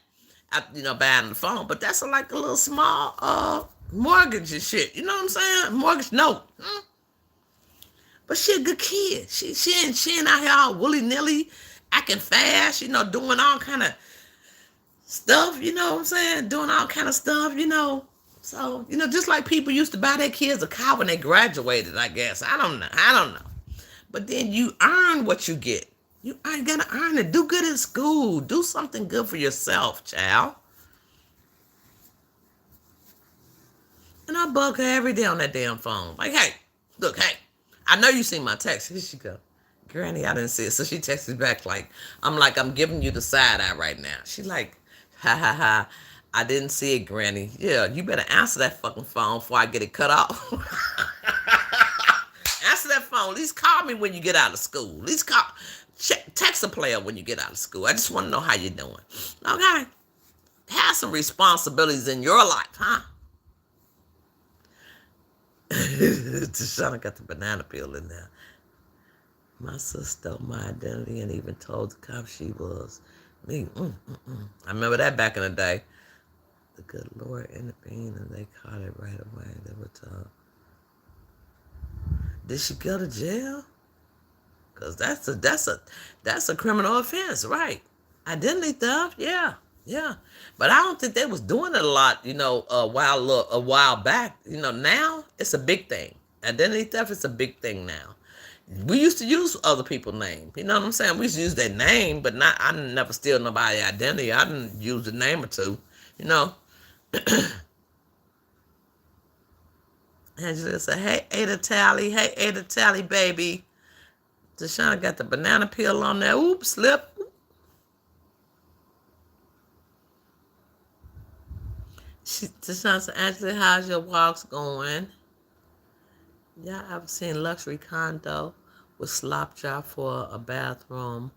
buying the phone. But that's like a little small mortgage and shit. You know what I'm saying? Mortgage note. But she a good kid. She ain't out here all willy-nilly, acting fast, doing all kind of stuff, you know what I'm saying? Doing all kind of stuff, So, just like people used to buy their kids a car when they graduated, I guess. I don't know. But then you earn what you get. You ain't gonna earn it. Do good in school. Do something good for yourself, child. And I bug her every day on that damn phone. Like, hey, look, hey, I know you seen my text. Here she go. Granny, I didn't see it. So she texts me back I'm giving you the side eye right now. She like, ha ha ha. I didn't see it, Granny. Yeah, you better answer that fucking phone before I get it cut off. Answer that phone. At least call me when you get out of school. At least text a player when you get out of school. I just want to know how you're doing. Okay? Have some responsibilities in your life, huh? Tashana got the banana peel in there. My sister stole my identity and even told the cops she was me. I remember that back in the day. The good Lord intervened and they caught it right away. They were told. Did she go to jail? Cause that's a criminal offense, right? Identity theft, yeah. But I don't think they was doing it a lot, a while back. Now it's a big thing. Identity theft is a big thing now. We used to use other people's name. You know what I'm saying? We used to use their name, but I never steal nobody's identity. I didn't use a name or two, Angela said, hey, Ada Tally. Hey, Ada Tally, baby. Tashana got the banana peel on there. Oops, slip. Tashana said, Angela, how's your walks going? Yeah, I've seen luxury condo with slop job for a bathroom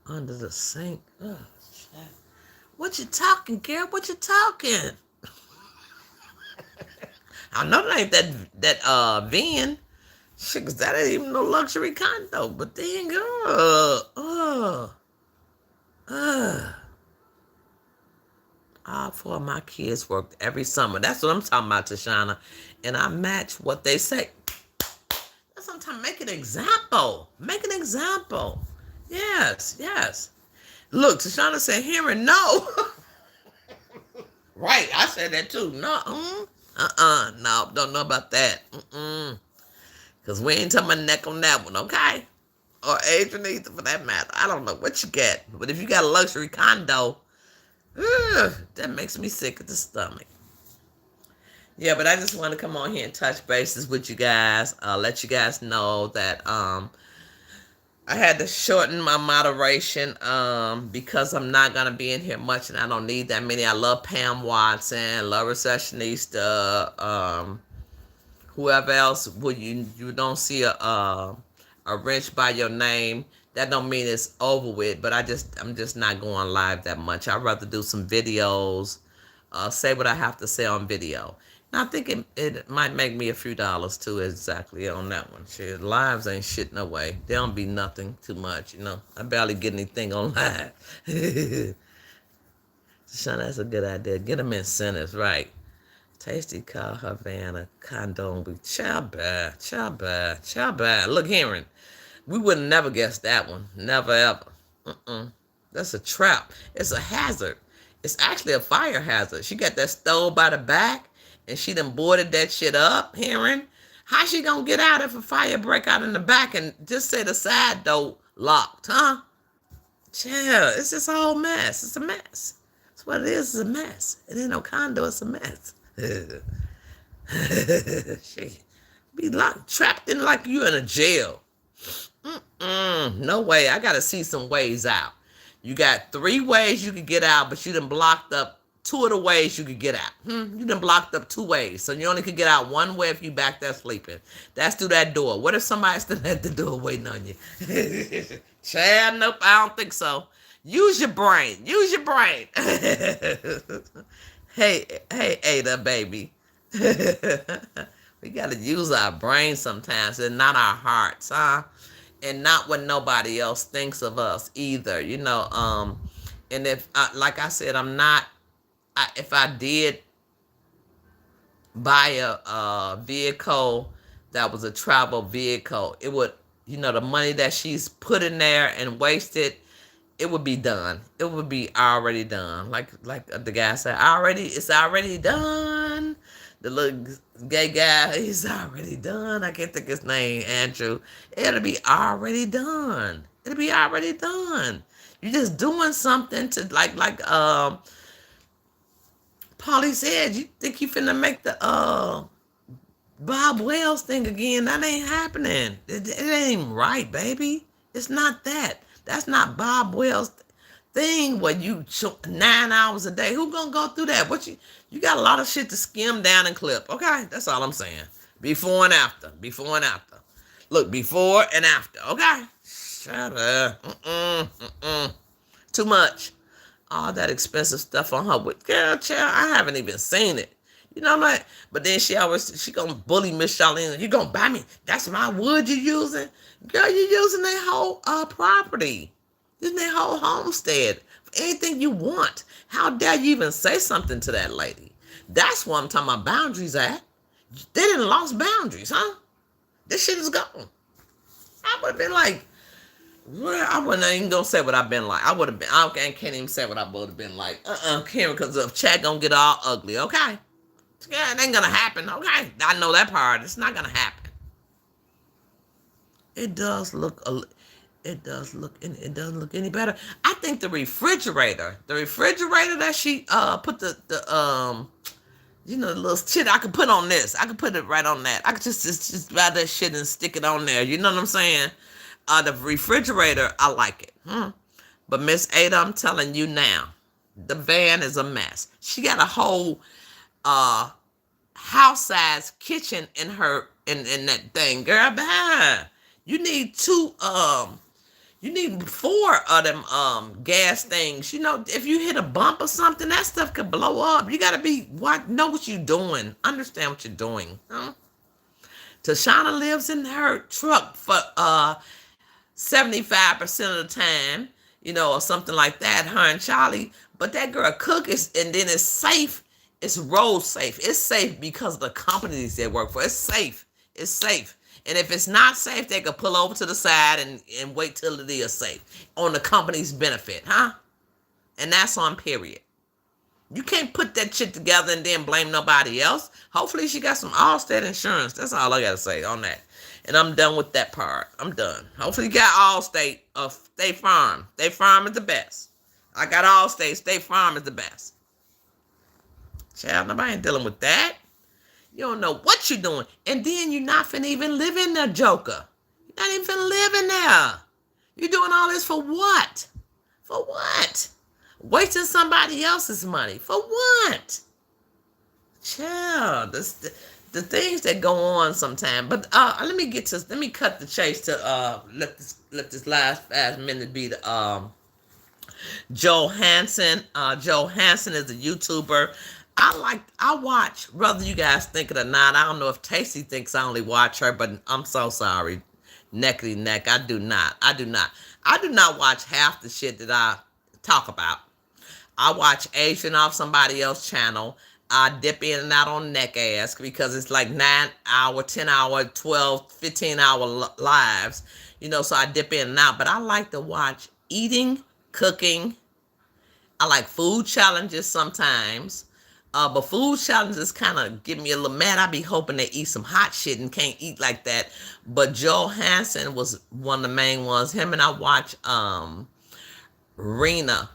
under the sink. Oh, shit. What you talking, girl? What you talking? I know that ain't that van. Shit, 'cause that ain't even no luxury condo. But then, girl, all four of my kids worked every summer. That's what I'm talking about, Tashana. And I match what they say. That's what I'm talking about. Make an example. Make an example. Yes. Look, Tashana said, hearing no. Right, I said that too. No, no, don't know about that. Because we ain't talking about neck on that one, okay? Or Adrian either, for that matter. I don't know what you get. But if you got a luxury condo, that makes me sick at the stomach. Yeah, but I just want to come on here and touch bases with you guys. Let you guys know that I had to shorten my moderation because I'm not going to be in here much and I don't need that many. I love Pam Watson, love Recessionista, whoever else. You don't see a wrench by your name, that don't mean it's over with, but I'm just not going live that much. I'd rather do some videos, say what I have to say on video. And I think it might make me a few dollars too, exactly on that one. Shit, lives ain't shit no way. They don't be nothing too much, I barely get anything on live. Sean, that's a good idea. Get them incentives, right? Tasty called her van a condom with child bad. Look, Heron, we would have never guessed that one. Never, ever. That's a trap. It's a hazard. It's actually a fire hazard. She got that stove by the back, and she done boarded that shit up, Heron. How she gonna get out if a fire break out in the back and just say the side door locked, huh? Chill. It's just a whole mess. It's a mess. That's what it is. It's a mess. It ain't no condo. It's a mess. She be locked, trapped in like you in a jail. No way. I gotta see some ways out. You got 3 ways you could get out, but you done blocked up 2 of the ways you could get out. You done blocked up 2 ways, so you only could get out 1 way if you back there sleeping. That's through that door. What if somebody's still at the door waiting on you? Chad, nope, I don't think so. Use your brain. Hey, Ada, baby. We gotta use our brain sometimes and not our hearts, huh? And not what nobody else thinks of us either, And if, like I said, if I did buy a vehicle that was a travel vehicle, it would, the money that she's put in there and wasted, it would be done. It would be already done. Like the guy said, it's already done. The little gay guy, he's already done. I can't think his name, Andrew. It'll be already done. You're just doing something to like Paulie said, you think you finna make the Bob Wells thing again? That ain't happening. It ain't right, baby. It's not that. That's not Bob Wells thing where you 9 hours a day. Who gonna go through that? You got a lot of shit to skim down and clip. Okay, that's all I'm saying. Before and after. Before and after. Look, before and after. Okay. Shut up. Too much. All that expensive stuff on her. With girl, child, I haven't even seen it. You know what? But then she gonna bully Miss Charlene. You gonna buy me? That's my wood you using? Girl, you using their whole property. Using their whole homestead. For anything you want. How dare you even say something to that lady? That's what I'm talking about boundaries at. They didn't lost boundaries, huh? This shit is gone. I would have been like, well, I wasn't even gonna say what I've been like. I would have been. I can't even say what I would have been like. Karen, because if chat gonna get all ugly, okay? Yeah, it ain't gonna happen, okay? I know that part. It's not gonna happen. It does look. It does look. It doesn't look any better. I think the refrigerator that she put the you know, the little shit I could put on this. I could put it right on that. I could just buy that shit and stick it on there. You know what I'm saying? The refrigerator, I like it. But Miss Ada, I'm telling you now, the van is a mess. She got a whole house-size kitchen in that thing, girl. Bah. You need you need 4 of them gas things. You know, if you hit a bump or something, that stuff could blow up. You gotta know what you're doing. Understand what you're doing. Huh? Tashana lives in her truck for 75% of the time, you know, or something like that, her and Charlie. But that girl cook and then it's safe. It's road safe. It's safe because of the companies they work for. It's safe. It's safe. And if it's not safe, they could pull over to the side and wait till it is safe on the company's benefit, huh? And that's on period. You can't put that shit together and then blame nobody else. Hopefully she got some Allstate insurance. That's all I got to say on that. And I'm done with that part. I'm done. Hopefully you got Allstate or State Farm. State Farm is the best. I got Allstate. State Farm is the best. Child, nobody ain't dealing with that. You don't know what you're doing. And then you're not finna even live in there, Joker. You're not even finna live in there. You're doing all this for what? For what? Wasting somebody else's money. For what? Child, the things that go on sometimes. But let me cut the chase to let this last 5 minutes be the Joe Hansen. Joe Hansen is a YouTuber. I watch, whether you guys think it or not. I don't know if Tasty thinks I only watch her, but I'm so sorry. Neckety neck. I do not watch half the shit that I talk about. I watch Asian off somebody else's channel. I dip in and out on Neck Ass because it's like 9-hour, 10-hour, 12, 15-hour lives. You know, so I dip in and out. But I like to watch eating, cooking. I like food challenges sometimes. But food challenges kind of get me a little mad. I be hoping they eat some hot shit and can't eat like that. But Joe Hansen was one of the main ones. Him and I watch Rena.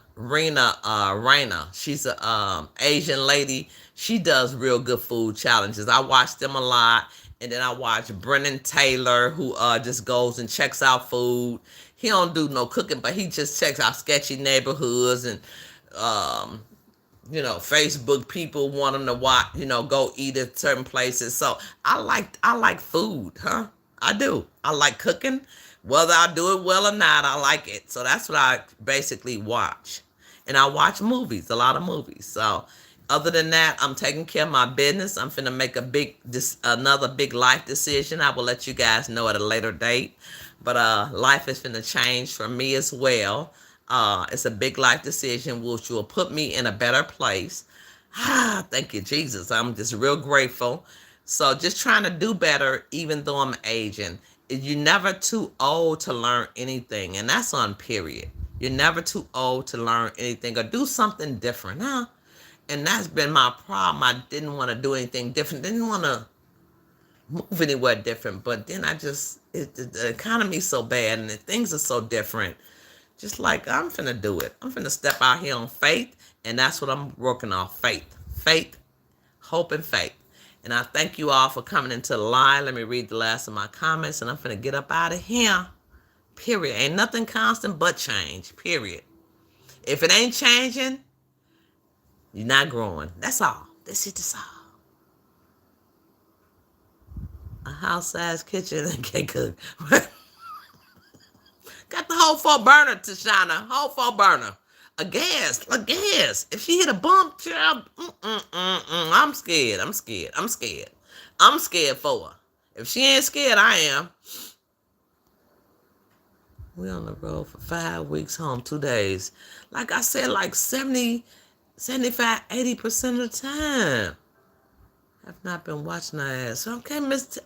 She's a Asian lady. She does real good food challenges. I watch them a lot. And then I watch Brennan Taylor, who just goes and checks out food. He don't do no cooking, but he just checks out sketchy neighborhoods and you know, Facebook people want them to watch, you know, go eat at certain places. So I like food, huh? I do. I like cooking. Whether I do it well or not, I like it. So that's what I basically watch. And I watch movies, a lot of movies. So other than that, I'm taking care of my business. I'm finna make another big life decision. I will let you guys know at a later date. But life is finna change for me as well. It's a big life decision which will put me in a better place. Thank you, Jesus. I'm just real grateful. So just trying to do better even though I'm aging. You're never too old to learn anything. And that's on period. You're never too old to learn anything or do something different, huh? And that's been my problem. I didn't want to do anything different. Didn't want to move anywhere different. But then the economy's so bad and things are so different. Just like, I'm finna do it. I'm finna step out here on faith, and that's what I'm working on, faith. faith, hope, and faith. And I thank you all for coming into the line. Let me read the last of my comments, and I'm finna get up out of here. Period. Ain't nothing constant but change. Period. If it ain't changing, you're not growing. That's all. That's all. A house-sized kitchen and can't cook. Got the whole 4-burner, Tashana. Whole 4-burner. A gas. If she hit a bump, child, I'm scared. I'm scared for her. If she ain't scared, I am. We on the road for 5 weeks, home 2 days. Like I said, like 70, 75, 80% of the time. I've not been watching her ass. Okay, Miss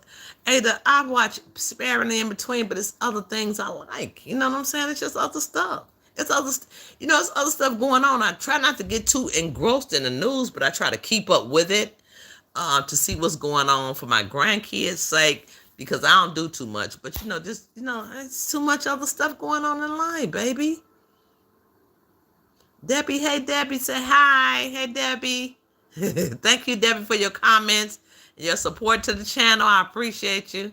Ada, I watch sparingly in between, but it's other things I like. You know what I'm saying? It's just other stuff. It's other stuff going on. I try not to get too engrossed in the news, but I try to keep up with it to see what's going on for my grandkids' sake, because I don't do too much. But, it's too much other stuff going on in life, baby. Debbie, hey, Debbie, say hi. Hey, Debbie. Thank you, Debbie, for your comments and your support to the channel. I appreciate you.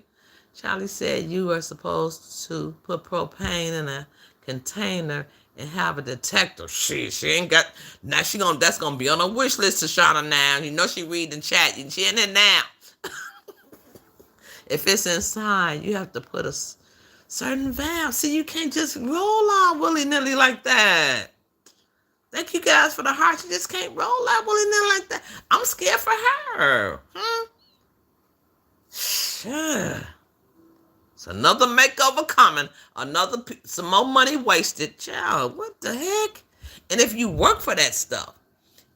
Charlie said you are supposed to put propane in a container and have a detector. She ain't got. Now that's gonna be on her wish list, Tashana. Now you know she read the chat. She in it now. If it's inside, you have to put a certain valve. See, you can't just roll out willy-nilly like that. Thank you guys for the heart. You just can't roll out willy-nilly like that. I'm scared for her. Sure. It's another makeover coming. Some more money wasted. Child, what the heck? And if you work for that stuff,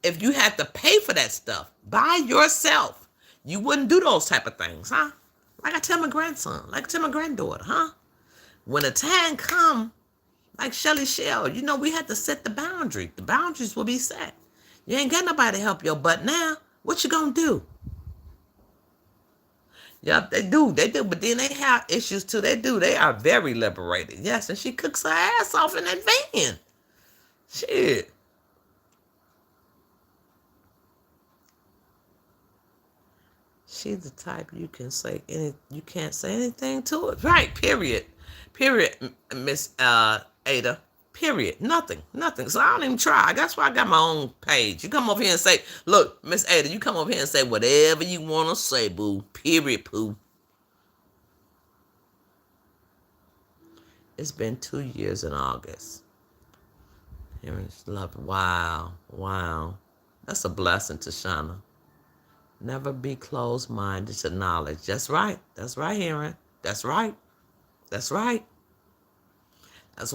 if you have to pay for that stuff by yourself, you wouldn't do those type of things, huh? Like I tell my grandson, like I tell my granddaughter, huh? When the time come, like Shelly Shell, we had to set the boundary. The boundaries will be set. You ain't got nobody to help your butt now. What you gonna do? Yep, they do. But then they have issues too. They do. They are very liberated. Yes, and she cooks her ass off in that van. Shit. She's the type you can't say anything to it. Right, period. Miss Ada. Period. Nothing. So I don't even try. That's why I got my own page. You come over here and say, look, Miss Ada, you come over here and say whatever you want to say, boo. Period, poo. It's been 2 years in August. Love. Wow. That's a blessing, Tashana. Never be closed-minded to knowledge. That's right, Aaron. That's right. That's why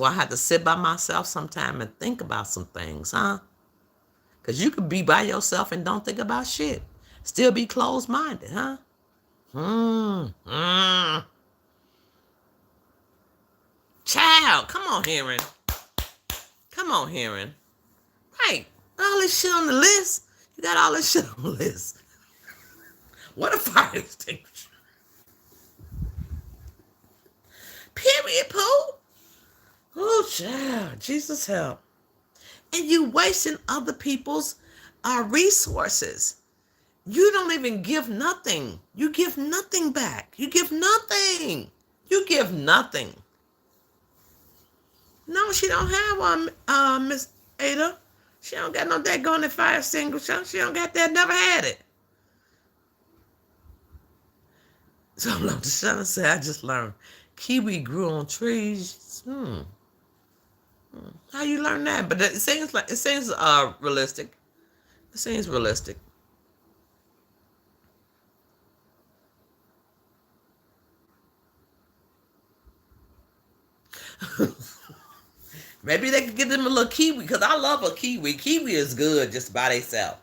I had to sit by myself sometime and think about some things, huh? Because you could be by yourself and don't think about shit. Still be closed-minded, huh? Child, come on, Aaron. Right. All this shit on the list. You got all this shit on the list. What a fire extinguisher. Period, poo. Oh, child. Jesus help. And you wasting other people's resources. You don't even give nothing. You give nothing back. You give nothing. No, she don't have one, Miss Ada. She don't got no daggone fire extinguisher. She don't got that. Never had it. So I'm like, trying to say, I just learned kiwi grew on trees. How you learn that? But it seems realistic. It seems realistic. Maybe they could give them a little kiwi, because I love a kiwi. Kiwi is good just by itself.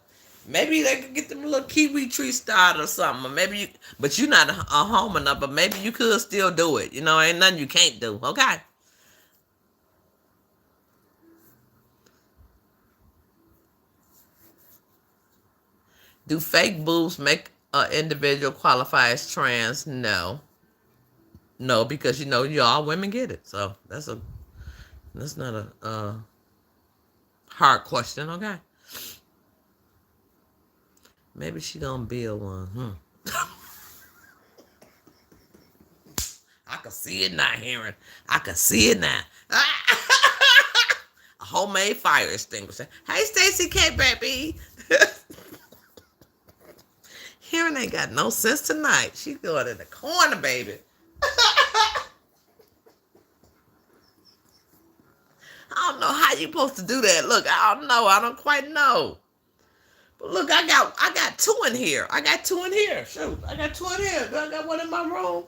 Maybe they could get them a little kiwi tree started or something. Or maybe but you're not a home enough, but maybe you could still do it. Ain't nothing you can't do. Okay. Do fake boobs make an individual qualify as trans? No. No, because all women get it. So that's not a, hard question, okay? Maybe she gonna build one. I can see it now, Heron. I can see it now. A homemade fire extinguisher. Hey, Stacy K, baby. Heron ain't got no sense tonight. She going in the corner, baby. I don't know how you supposed to do that. Look, I don't know. I don't quite know. But look, I got two in here. I got two in here. Shoot, I got two in here. I got one in my room.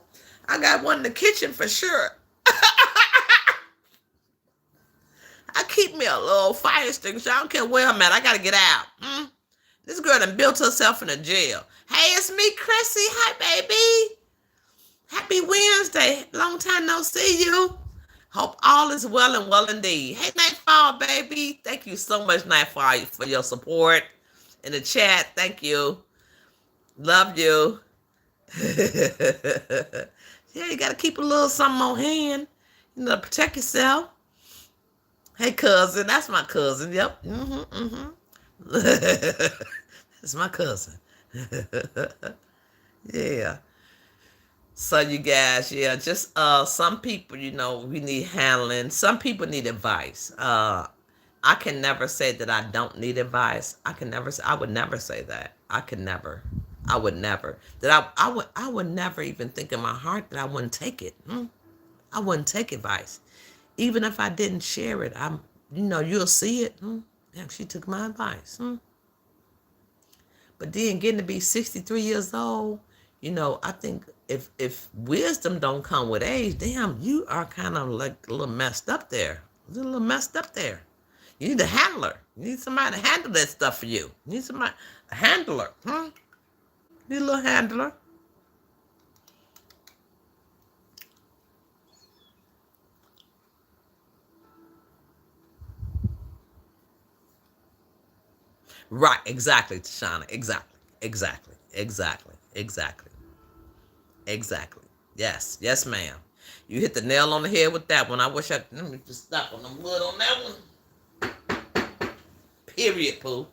I got one in the kitchen for sure. I keep me a little fire extinguisher. I don't care where I'm at. I gotta get out. This girl done built herself in a jail. Hey, it's me, Chrissy. Hi, baby. Happy Wednesday. Long time no see you. Hope all is well and well indeed. Hey, Nightfall, baby. Thank you so much, Nightfall, for your support in the chat. Thank you. Love you. Yeah, you got to keep a little something on hand. You know, protect yourself. Hey, cousin. That's my cousin. Yep. That's my cousin. Yeah. So you guys, yeah, just some people, you know, we need handling. Some people need advice. I can never say that I don't need advice. I would never say that. I would never. I would never even think in my heart that I wouldn't take it. I wouldn't take advice. Even if I didn't share it, you'll see it. Damn, she took my advice. But then getting to be 63 years old, I think if wisdom don't come with age, damn, you are kind of like a little messed up there. You need a handler. You need somebody to handle that stuff for you. You need a handler. Need a little handler. Right, exactly, Tashana. Exactly. Yes, ma'am. You hit the nail on the head with that one. Let me just stop on the wood on that one. Period, Pooh.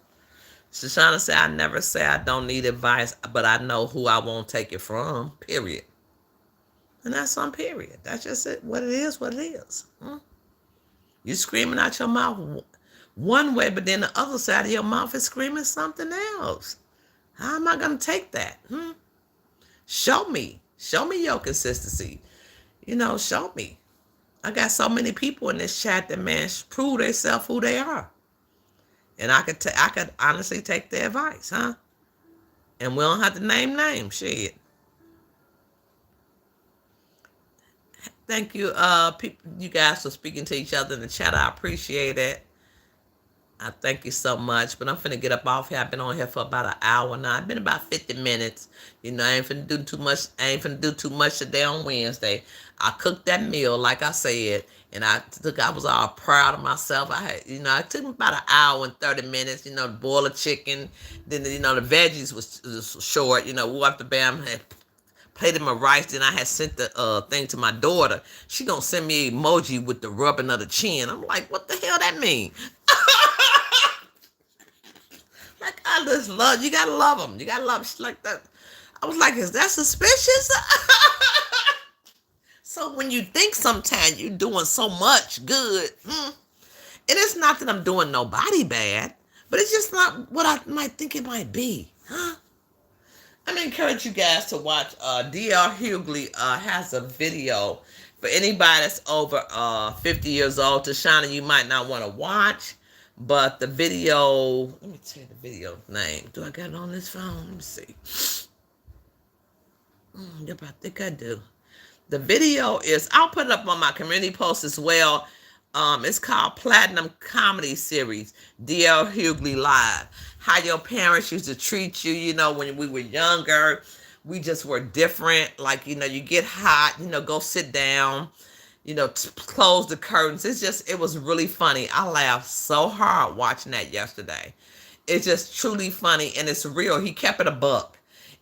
Shoshana said, I never say I don't need advice, but I know who I won't take it from. Period. And that's on period. That's just it. What it is. You screaming out your mouth one way, but then the other side of your mouth is screaming something else. How am I going to take that? Show me your consistency. Show me. I got so many people in this chat that, man, prove themselves who they are. And I could honestly take their advice, huh? And we don't have to name names, shit. Thank you, you guys, for speaking to each other in the chat. I appreciate it. I thank you so much. But I'm finna get up off here. I've been on here for about an hour now. I've been about 50 minutes. I ain't finna do too much. Today on Wednesday. I cooked that meal, like I said, and I was all proud of myself. It took me about an hour and 30 minutes, to boil a chicken. Then, the veggies was short, whoop the bam, had plated my rice. Then I had sent the thing to my daughter. She gonna send me an emoji with the rubbing of the chin. I'm like, what the hell that mean? Like, I just you gotta love them. You gotta love them. She's like that. I was like, is that suspicious? So when you think sometimes you're doing so much good, and it's not that I'm doing nobody bad, but it's just not what I might think it might be, huh? I'm gonna encourage you guys to watch. D.L. Hughley has a video for anybody that's over 50 years old. Tashana, you might not want to watch, but the video. Let me tell you the video name. Do I got it on this phone? Let me see. Yep, I think I do. The video is. I'll put it up on my community post as well. It's called Platinum Comedy Series, D.L. Hughley Live. How your parents used to treat you, when we were younger. We just were different. Like, you get hot, go sit down, close the curtains. It was really funny. I laughed so hard watching that yesterday. It's just truly funny, and it's real. He kept it a buck.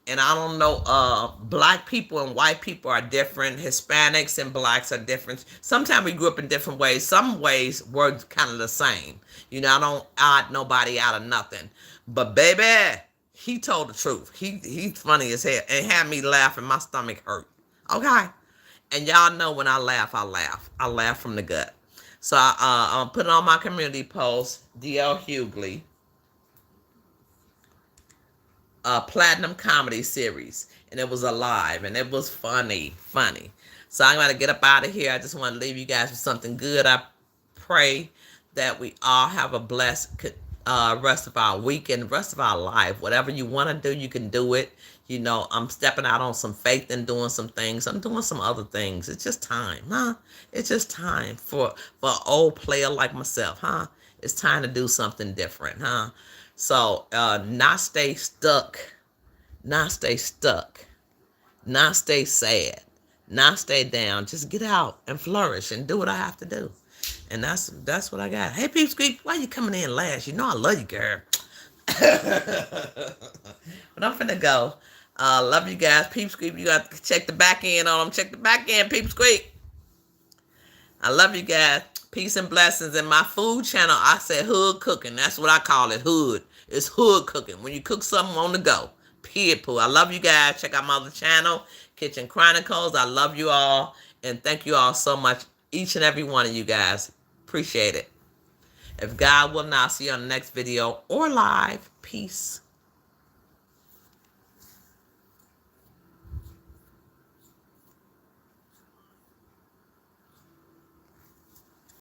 And I don't know, black people and white people are different. Hispanics and blacks are different. Sometimes we grew up in different ways. Some ways were kind of the same. I don't odd nobody out of nothing. But baby, he told the truth. He's funny as hell. And had me laughing. My stomach hurt. Okay. And y'all know when I laugh, I laugh. I laugh from the gut. So I'll put it on my community post, D.L. Hughley, Platinum Comedy Series. And it was alive. And it was funny. Funny. So I'm going to get up out of here. I just want to leave you guys with something good. I pray that we all have a blessed rest of our week and rest of our life. Whatever you want to do, you can do it. You know, I'm stepping out on some faith and doing some things. I'm doing some other things. It's just time, huh? It's just time for an old player like myself, huh? It's time to do something different, huh? So, not stay stuck, not stay stuck, not stay sad, not stay down. Just get out and flourish and do what I have to do. And that's what I got. Hey, Peep Squeak, why you coming in last? You know I love you, girl. But I'm finna go. Love you guys. Peep Squeak, you got to check the back end on them. Check the back end, Peep Squeak. I love you guys. Peace and blessings. In my food channel, I said hood cooking. That's what I call it, hood. It's hood cooking. When you cook something on the go. Period, poo. I love you guys. Check out my other channel, Kitchen Chronicles. I love you all. And thank you all so much. Each and every one of you guys. Appreciate it. If God will, now see you on the next video or live. Peace.